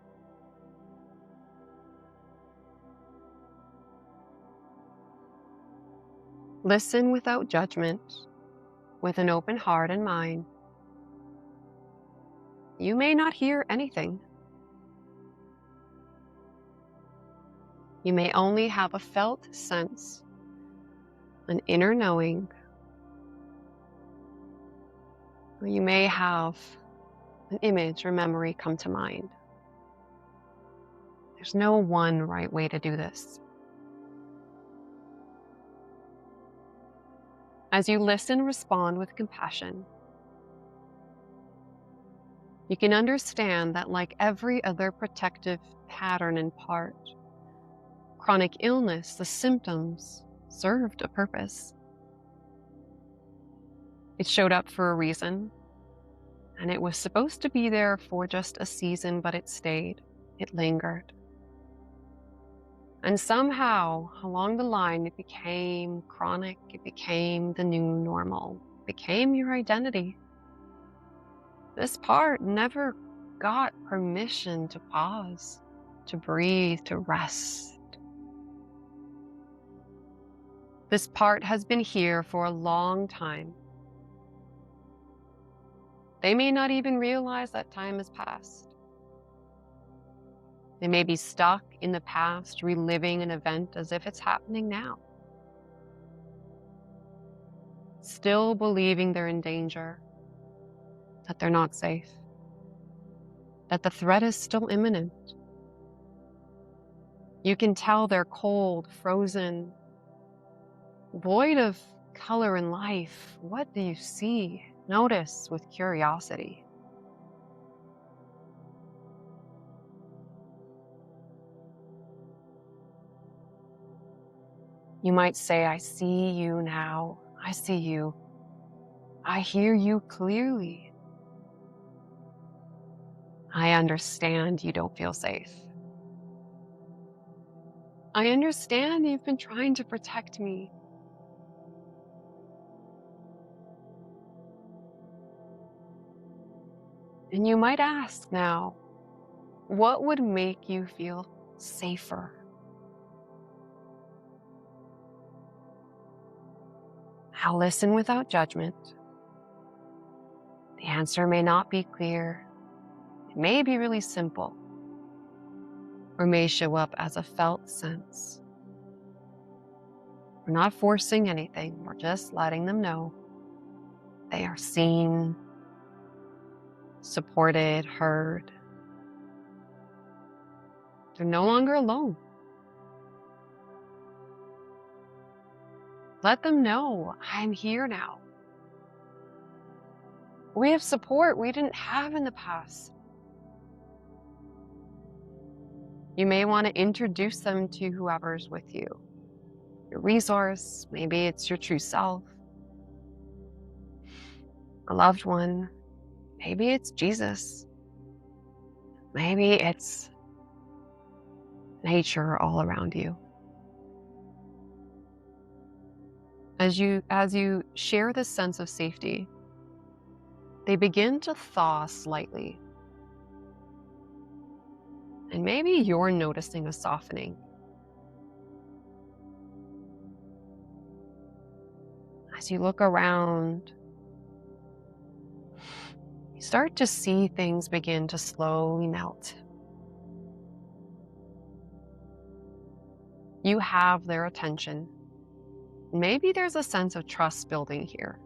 Listen without judgment, with an open heart and mind. You may not hear anything. You may only have a felt sense, an inner knowing. Or you may have an image or memory come to mind. There's no one right way to do this. As you listen, respond with compassion. You can understand that, like every other protective pattern and part, chronic illness, the symptoms served a purpose. It showed up for a reason, and it was supposed to be there for just a season, but it stayed. It lingered. And somehow, along the line, it became chronic. It became the new normal. It became your identity. This part never got permission to pause, to breathe, to rest. This part has been here for a long time. They may not even realize that time has passed. They may be stuck in the past, reliving an event as if it's happening now. Still believing they're in danger, that they're not safe, that the threat is still imminent. You can tell they're cold, frozen, void of color and life. What do you see? Notice with curiosity. You might say, I see you now. I see you. I hear you clearly. I understand you don't feel safe. I understand you've been trying to protect me. And you might ask now, what would make you feel safer. Now listen without judgment. The answer may not be clear. It may be really simple, or may show up as a felt sense. We're not forcing anything. We're just letting them know they are seen, supported, heard. They're no longer alone. Let them know, I'm here now. We have support we didn't have in the past. You may want to introduce them to whoever's with you. Your resource, maybe it's your true self, a loved one, maybe it's Jesus, maybe it's nature all around you. As you share this sense of safety, they begin to thaw slightly. And maybe you're noticing a softening. As you look around, you start to see things begin to slowly melt. You have their attention. Maybe there's a sense of trust building here.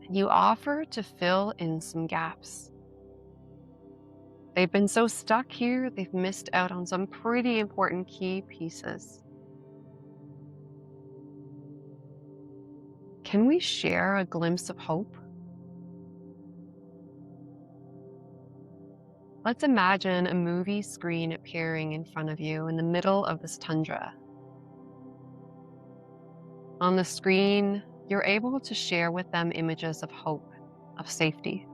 And you offer to fill in some gaps. They've been so stuck here, they've missed out on some pretty important key pieces. Can we share a glimpse of hope? Let's imagine a movie screen appearing in front of you in the middle of this tundra. On the screen, you're able to share with them images of hope, of safety.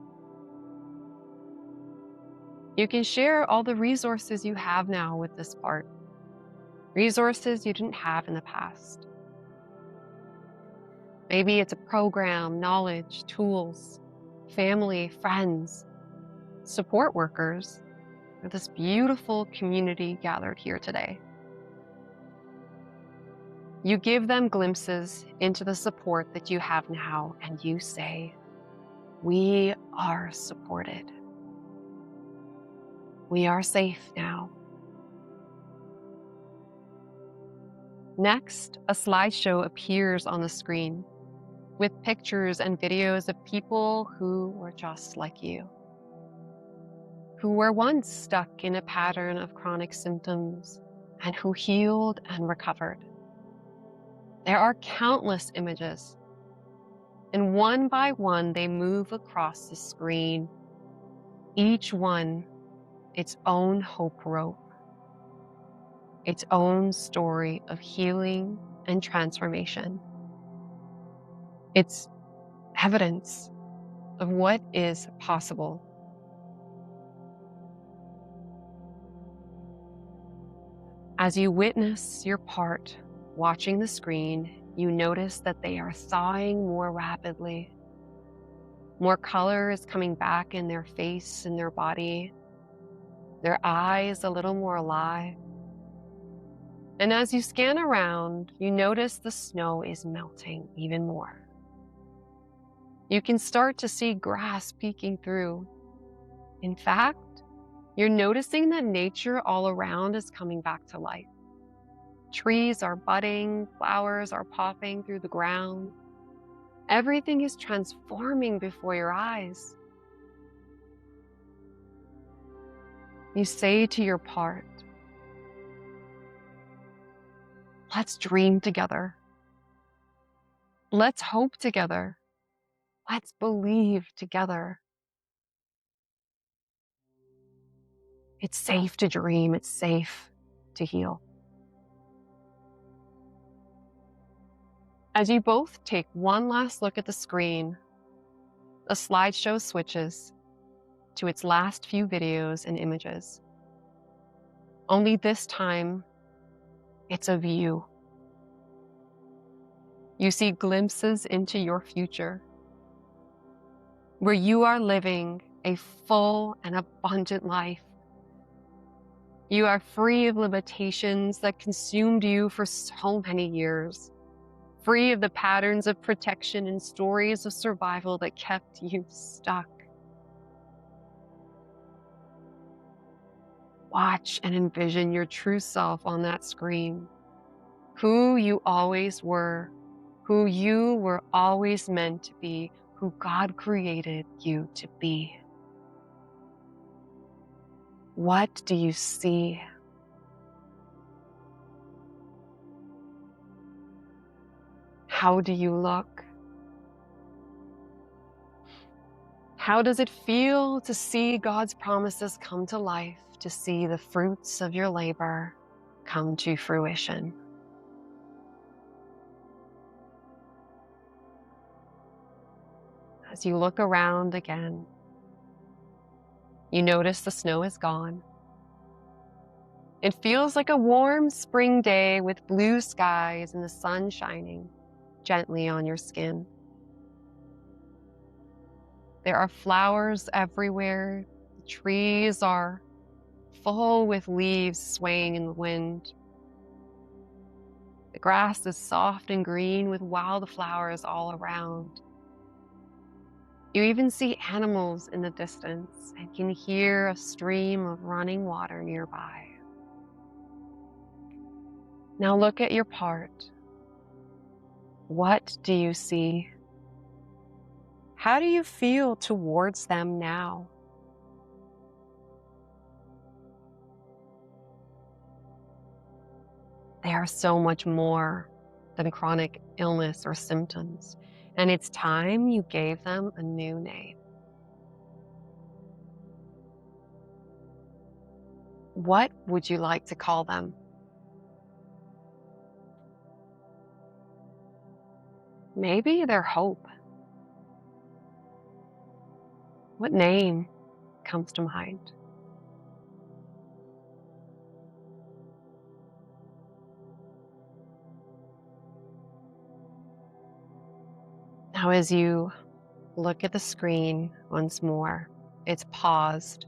You can share all the resources you have now with this part, resources you didn't have in the past. Maybe it's a program, knowledge, tools, family, friends, support workers, or this beautiful community gathered here today. You give them glimpses into the support that you have now, and you say, we are supported. We are safe now. Next, a slideshow appears on the screen with pictures and videos of people who were just like you, who were once stuck in a pattern of chronic symptoms and who healed and recovered. There are countless images, and one by one they move across the screen, each one its own hope rope, its own story of healing and transformation. It's evidence of what is possible. As you witness your part watching the screen, you notice that they are thawing more rapidly. More color is coming back in their face and their body, their eyes a little more alive. And as you scan around, you notice the snow is melting even more. You can start to see grass peeking through. In fact, you're noticing that nature all around is coming back to life. Trees are budding, flowers are popping through the ground. Everything is transforming before your eyes. You say to your part, let's dream together. Let's hope together. Let's believe together. It's safe to dream. It's safe to heal. As you both take one last look at the screen, the slideshow switches to its last few videos and images. Only this time, it's of you. You see glimpses into your future, where you are living a full and abundant life, You are free of limitations that consumed you for so many years, free of the patterns of protection and stories of survival that kept you stuck. Watch and envision your true self on that screen, who you always were, who you were always meant to be, who God created you to be. What do you see? How do you look? How does it feel to see God's promises come to life, to see the fruits of your labor come to fruition? As you look around again, you notice the snow is gone. It feels like a warm spring day with blue skies and the sun shining gently on your skin. There are flowers everywhere. The trees are full with leaves swaying in the wind. The grass is soft and green with wildflowers all around. You even see animals in the distance and can hear a stream of running water nearby. Now look at your part. What do you see? How do you feel towards them now? They are so much more than chronic illness or symptoms, and it's time you gave them a new name. What would you like to call them? Maybe they're hope. What name comes to mind? Now, as you look at the screen once more, it's paused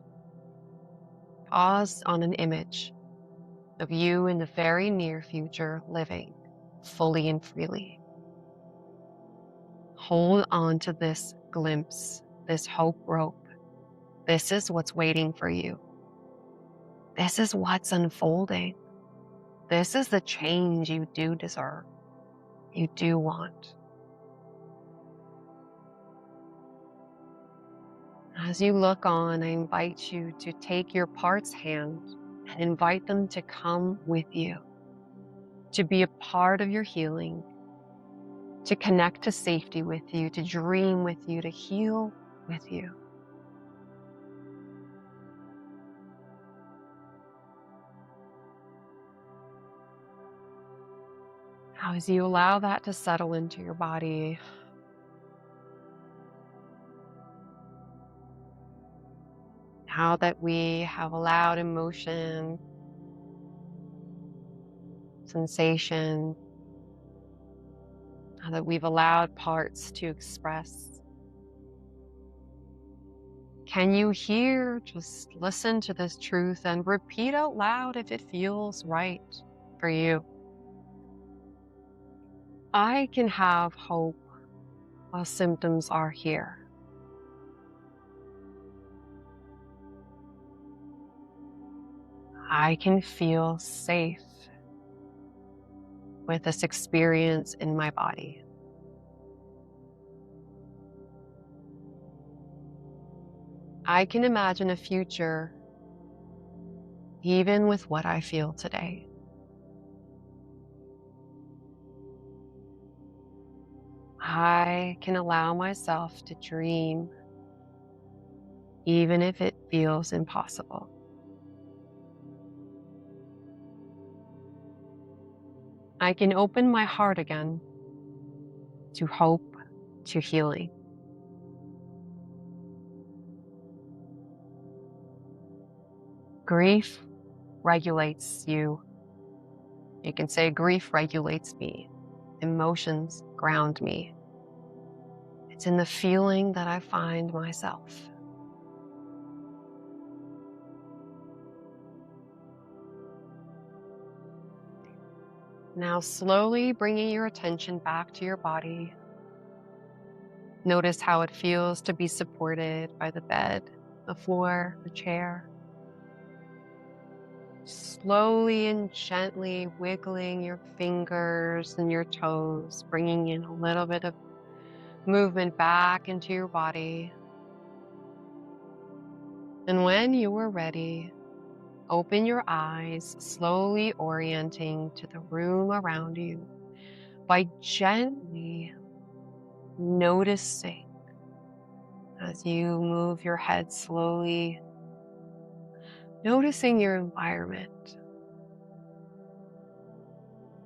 on an image of you in the very near future living fully and freely. Hold on to this glimpse, this hope rope. This is what's waiting for you. This is what's unfolding. This is the change you do deserve, you do want. As you look on, I invite you to take your part's hand and invite them to come with you, to be a part of your healing, to connect to safety with you, to dream with you, to heal with you. Now, as you allow that to settle into your body, now that we have allowed emotion, sensation, now that we've allowed parts to express, can you hear? Just listen to this truth and repeat out loud if it feels right for you. I can have hope while symptoms are here. I can feel safe with this experience in my body. I can imagine a future even with what I feel today. I can allow myself to dream even if it feels impossible. I can open my heart again to hope, to healing. Grief regulates you. You can say grief regulates me. Emotions ground me. It's in the feeling that I find myself. Now slowly bringing your attention back to your body. Notice how it feels to be supported by the bed, the floor, the chair. Slowly and gently wiggling your fingers and your toes, bringing in a little bit of movement back into your body. And when you are ready, open your eyes, slowly orienting to the room around you by gently noticing as you move your head slowly, noticing your environment,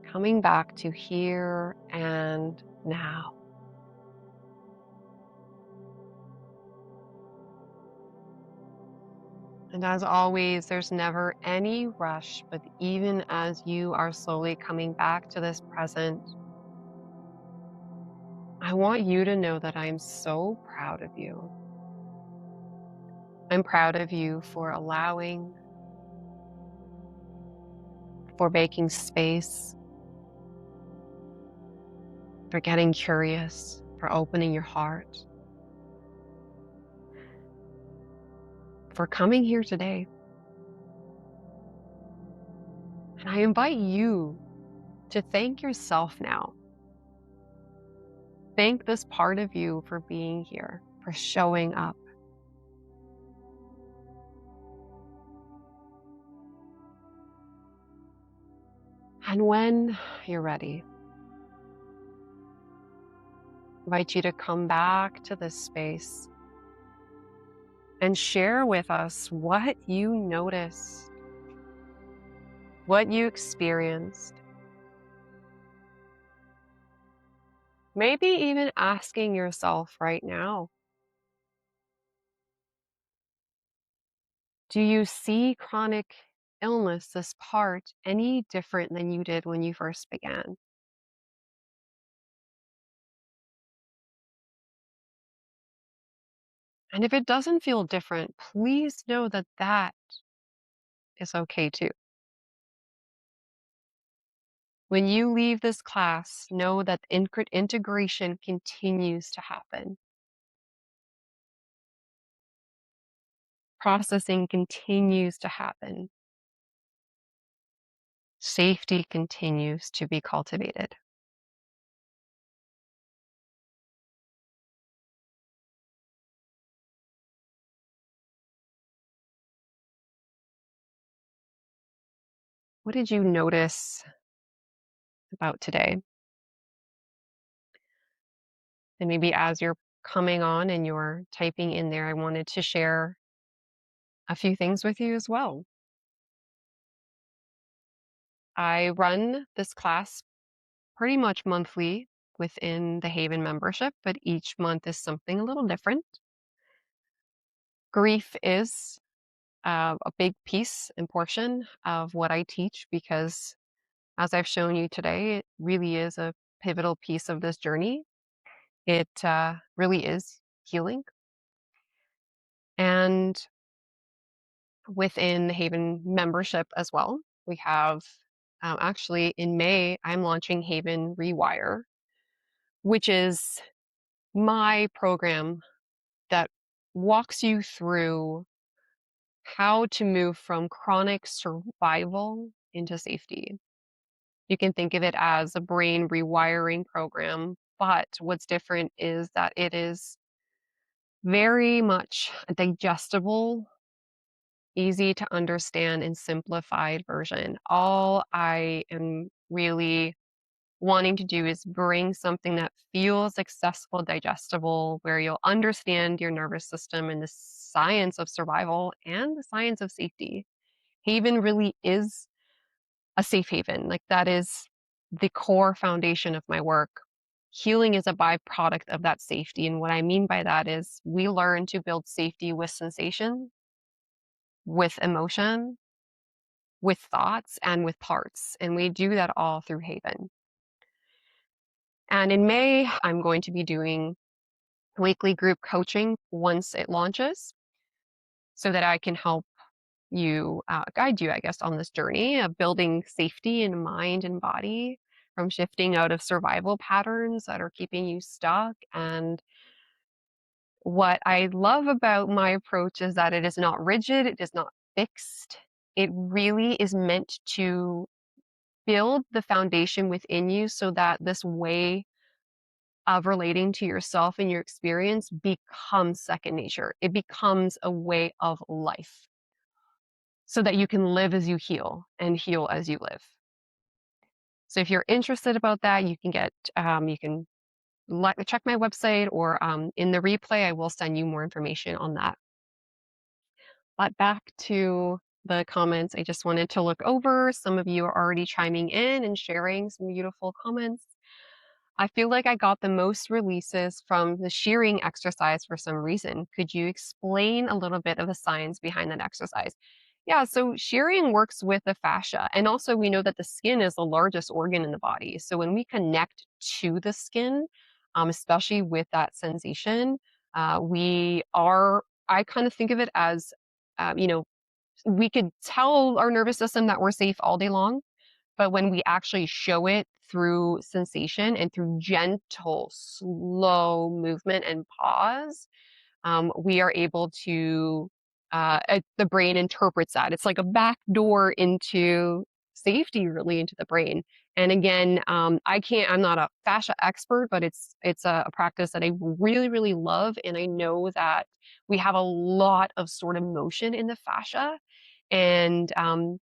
coming back to here and now. And as always, there's never any rush, but even as you are slowly coming back to this present, I want you to know that I'm so proud of you. I'm proud of you for allowing, for making space, for getting curious, for opening your heart, for coming here today. And I invite you to thank yourself now. Thank this part of you for being here, for showing up. And when you're ready, I invite you to come back to this space and share with us what you noticed, what you experienced. Maybe even asking yourself right now, do you see chronic illness, this part, any different than you did when you first began? And if it doesn't feel different, please know that that is okay too. When you leave this class, know that integration continues to happen. Processing continues to happen. Safety continues to be cultivated. What did you notice about today? And maybe as you're coming on and you're typing in there, I wanted to share a few things with you as well. I run this class pretty much monthly within the Haven membership, but each month is something a little different. Grief is a big piece and portion of what I teach because, as I've shown you today, it really is a pivotal piece of this journey. It really is healing. And within the Haven membership as well, we have actually in May, I'm launching Haven Rewire, which is my program that walks you through how to move from chronic survival into safety. You can think of it as a brain rewiring program, but what's different is that it is very much a digestible, easy to understand, and simplified version. All I am really wanting to do is bring something that feels accessible, digestible, where you'll understand your nervous system and the science of survival and the science of safety. Haven really is a safe haven. Like that is the core foundation of my work. Healing is a byproduct of that safety. And what I mean by that is we learn to build safety with sensation, with emotion, with thoughts, and with parts. And we do that all through Haven. And in May, I'm going to be doing weekly group coaching once it launches so that I can help you, guide you, I guess, on this journey of building safety in mind and body. from shifting out of survival patterns that are keeping you stuck. And what I love about my approach is that it is not rigid, it is not fixed. It really is meant to build the foundation within you so that this way of relating to yourself and your experience becomes second nature. It becomes a way of life so that you can live as you heal and heal as you live. So if you're interested about that, you can check my website, or in the replay, I will send you more information on that. But back to the comments, I just wanted to look over. Some of you are already chiming in and sharing some beautiful comments. I feel like I got the most releases from the shearing exercise for some reason. Could you explain a little bit of the science behind that exercise? Yeah, so shearing works with the fascia. And also, we know that the skin is the largest organ in the body. So when we connect to the skin, especially with that sensation, I kind of think of it as, you know, we could tell our nervous system that we're safe all day long, but when we actually show it through sensation and through gentle, slow movement and pause, we are able to, the brain interprets that. It's like a back door into safety, really, into the brain. And again, I'm not a fascia expert, but it's a practice that I really, really love. And I know that we have a lot of sort of motion in the fascia. And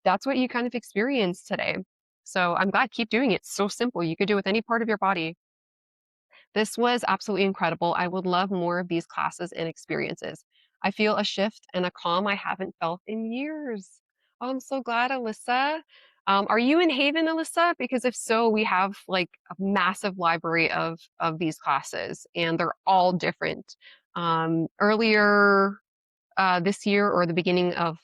that's what you kind of experienced today. So I'm glad, keep doing it. It's so simple. You could do it with any part of your body. This was absolutely incredible. I would love more of these classes and experiences. I feel a shift and a calm I haven't felt in years. Oh, I'm so glad, Alyssa. Are you in Haven, Alyssa? Because if so, we have like a massive library of these classes, and they're all different. Earlier this year, or the beginning of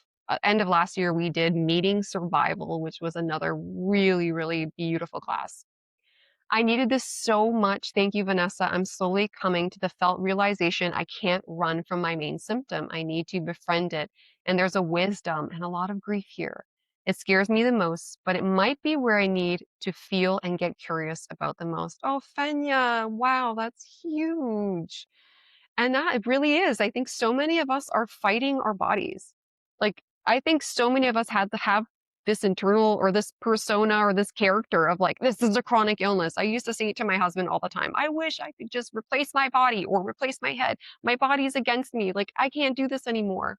end of last year, we did Meeting Survival, which was another really, really beautiful class. I needed this so much. Thank you, Vanessa. I'm slowly coming to the felt realization I can't run from my main symptom. I need to befriend it. And there's a wisdom and a lot of grief here. It scares me the most, but it might be where I need to feel and get curious about the most. Oh, Fenya, wow, that's huge. And that it really is. I think so many of us are fighting our bodies. Like, I think so many of us had to have this internal or this persona or this character of like, this is a chronic illness. I used to say it to my husband all the time. I wish I could just replace my body or replace my head. My body's against me. Like, I can't do this anymore.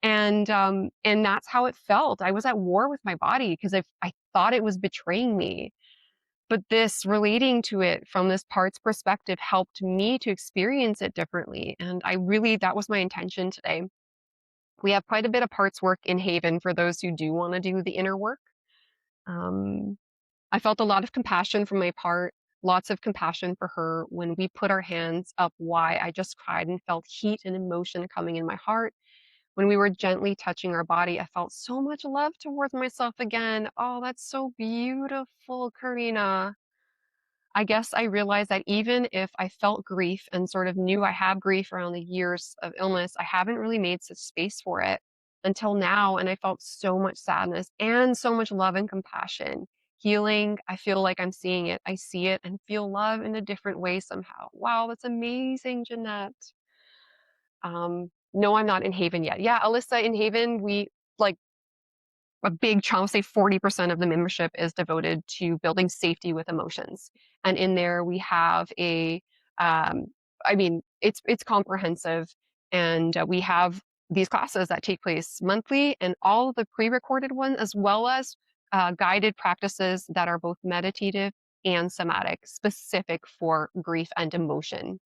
And that's how it felt. I was at war with my body because I thought it was betraying me. But this relating to it from this part's perspective helped me to experience it differently. And that was my intention today. We have quite a bit of parts work in Haven for those who do want to do the inner work. Um, I felt a lot of compassion from my part, lots of compassion for her when we put our hands up why I just cried and felt heat and emotion coming in my heart. When we were gently touching our body, I felt so much love towards myself again. Oh, that's so beautiful, Karina. I guess I realized that even if I felt grief and sort of knew I have grief around the years of illness, I haven't really made such space for it until now. And I felt so much sadness and so much love and compassion. Healing, I feel like I'm seeing it. I see it and feel love in a different way somehow. Wow, that's amazing, Jeanette. No, I'm not in Haven yet. Yeah, Alyssa, in Haven, we like a big chunk, say 40% of the membership is devoted to building safety with emotions. And in there we have um, it's comprehensive, and we have these classes that take place monthly, and all the pre-recorded ones, as well as guided practices that are both meditative and somatic, specific for grief and emotion.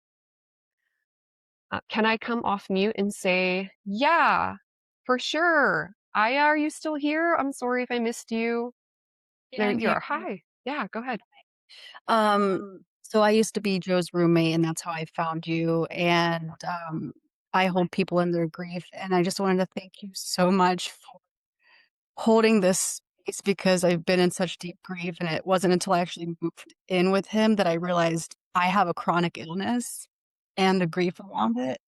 Can I come off mute and say, yeah, for sure. Aya, are you still here? I'm sorry if I missed you. Yeah, There I'm you here. are. Hi. Yeah, go ahead. So I used to be Joe's roommate, and that's how I found you. And I hold people in their grief, and I just wanted to thank you so much for holding this space because I've been in such deep grief, and it wasn't until I actually moved in with him that I realized I have a chronic illness and the grief around it.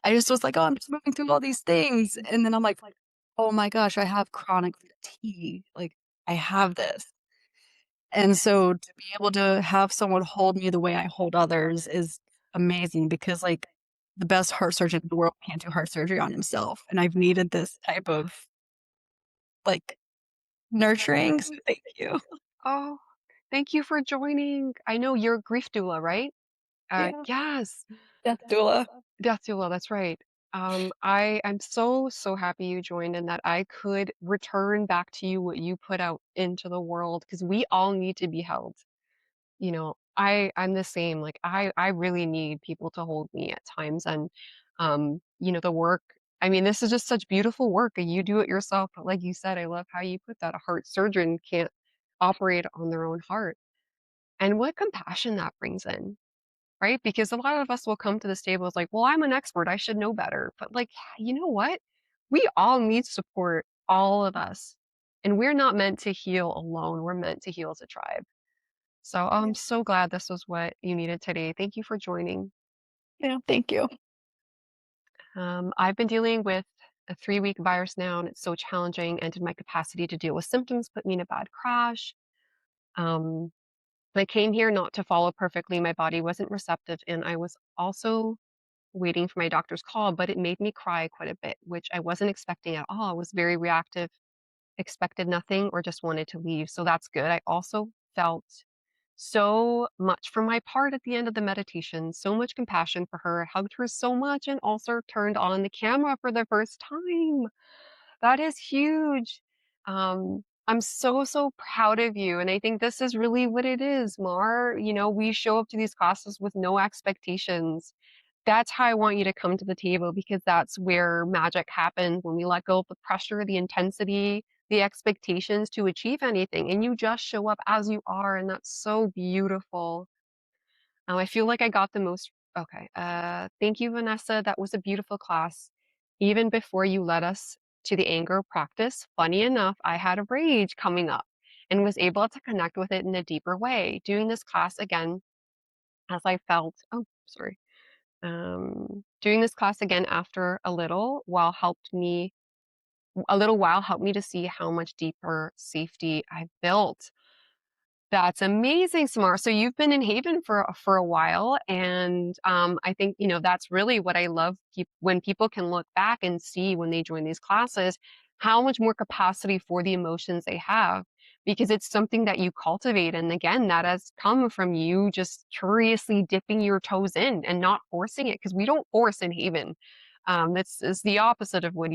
I just was like, oh, I'm just moving through all these things, and then I'm like, oh my gosh, I have chronic fatigue. Like I have this. And so to be able to have someone hold me the way I hold others is amazing because, like, the best heart surgeon in the world can't do heart surgery on himself, and I've needed this type of, like, nurturing, so thank you. Oh, thank you for joining. I know you're a grief doula, right? Yeah, Yes, death doula. death doula, that's right. I'm so happy you joined and that I could return back to you what you put out into the world because we all need to be held. I'm the same. Like I really need people to hold me at times and the work. I mean, this is just such beautiful work and you do it yourself. But like you said, I love how you put that a heart surgeon can't operate on their own heart. And what compassion that brings in, right? Because a lot of us will come to this table as like, well, I'm an expert, I should know better. But like, you know what? We all need support, all of us. And we're not meant to heal alone. We're meant to heal as a tribe. So I'm Yeah, so glad this was what you needed today. Thank you for joining. yeah, thank you. I've been dealing with a 3-week virus now, and it's so challenging. And my capacity to deal with symptoms put me in a bad crash. Um, I came here not to follow perfectly. My body wasn't receptive, and I was also waiting for my doctor's call, but it made me cry quite a bit, which I wasn't expecting at all. I was very reactive, expected nothing, or just wanted to leave. So that's good. I also felt so much for my part at the end of the meditation, so much compassion for her. I hugged her so much and also turned on the camera for the first time. That is huge. I'm so proud of you. And I think this is really what it is, Mar. We show up to these classes with no expectations. That's how I want you to come to the table because that's where magic happens when we let go of the pressure, the intensity, the expectations to achieve anything. And you just show up as you are. And that's so beautiful. I feel like I got the most. Okay. Thank you, Vanessa. That was a beautiful class. Even before you led us to the anger practice, funny enough, I had a rage coming up and was able to connect with it in a deeper way. Doing this class again, as I felt, oh, sorry. Doing this class again after a little while helped me to see how much deeper safety I've built. That's amazing, Samar. So you've been in Haven for a while, and I think that's really what I love when people can look back and see when they join these classes how much more capacity for the emotions they have because it's something that you cultivate, and again, that has come from you just curiously dipping your toes in and not forcing it because we don't force in Haven. That's is the opposite of what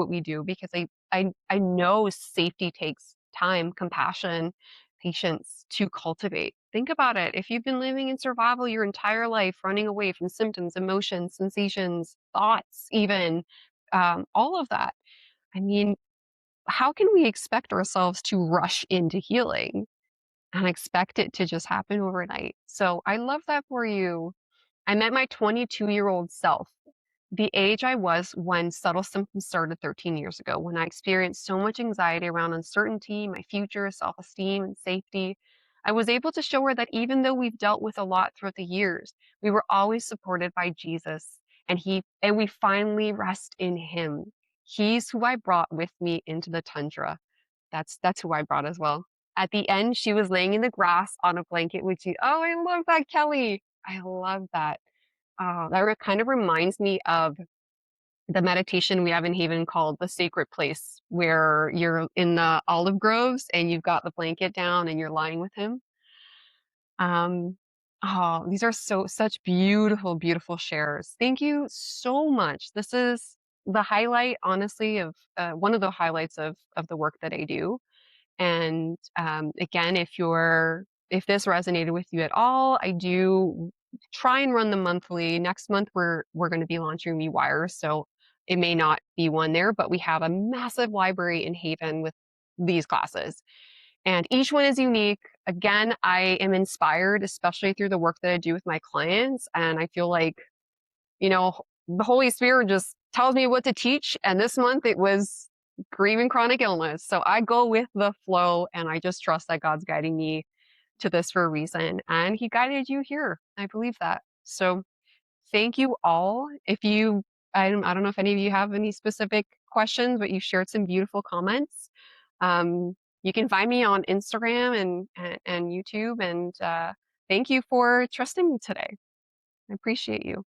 we do because I know safety takes time, compassion patience to cultivate. Think about it. If you've been living in survival your entire life, running away from symptoms, emotions, sensations, thoughts, even all of that, I mean, how can we expect ourselves to rush into healing and expect it to just happen overnight? So I love that for you. I met my 22-year-old self the age I was when subtle symptoms started 13 years ago, when I experienced so much anxiety around uncertainty, my future, self esteem, and safety. I was able to show her that even though we've dealt with a lot throughout the years, we were always supported by Jesus, and we finally rest in Him. He's who I brought with me into the tundra. That's who I brought as well. At the end, she was laying in the grass on a blanket with you. Oh, I love that, Kelly. I love that. Kind of reminds me of the meditation we have in Haven called the sacred place, where you're in the olive groves and you've got the blanket down and you're lying with him. Um, these are such beautiful shares. Thank you so much. This is the highlight, honestly, of one of the highlights of the work that I do. And again, if this resonated with you at all, I do try and run them monthly. Next month we're going to be launching Rewire, so it may not be one there, but we have a massive library in Haven with these classes, and each one is unique. Again, I am inspired, especially through the work that I do with my clients, and I feel like you know, the Holy Spirit just tells me what to teach. And this month it was grieving chronic illness. So I go with the flow and I just trust that God's guiding me to this for a reason. And He guided you here. I believe that. So thank you all. I don't know if any of you have any specific questions, but you shared some beautiful comments. You can find me on Instagram and YouTube, and thank you for trusting me today. I appreciate you.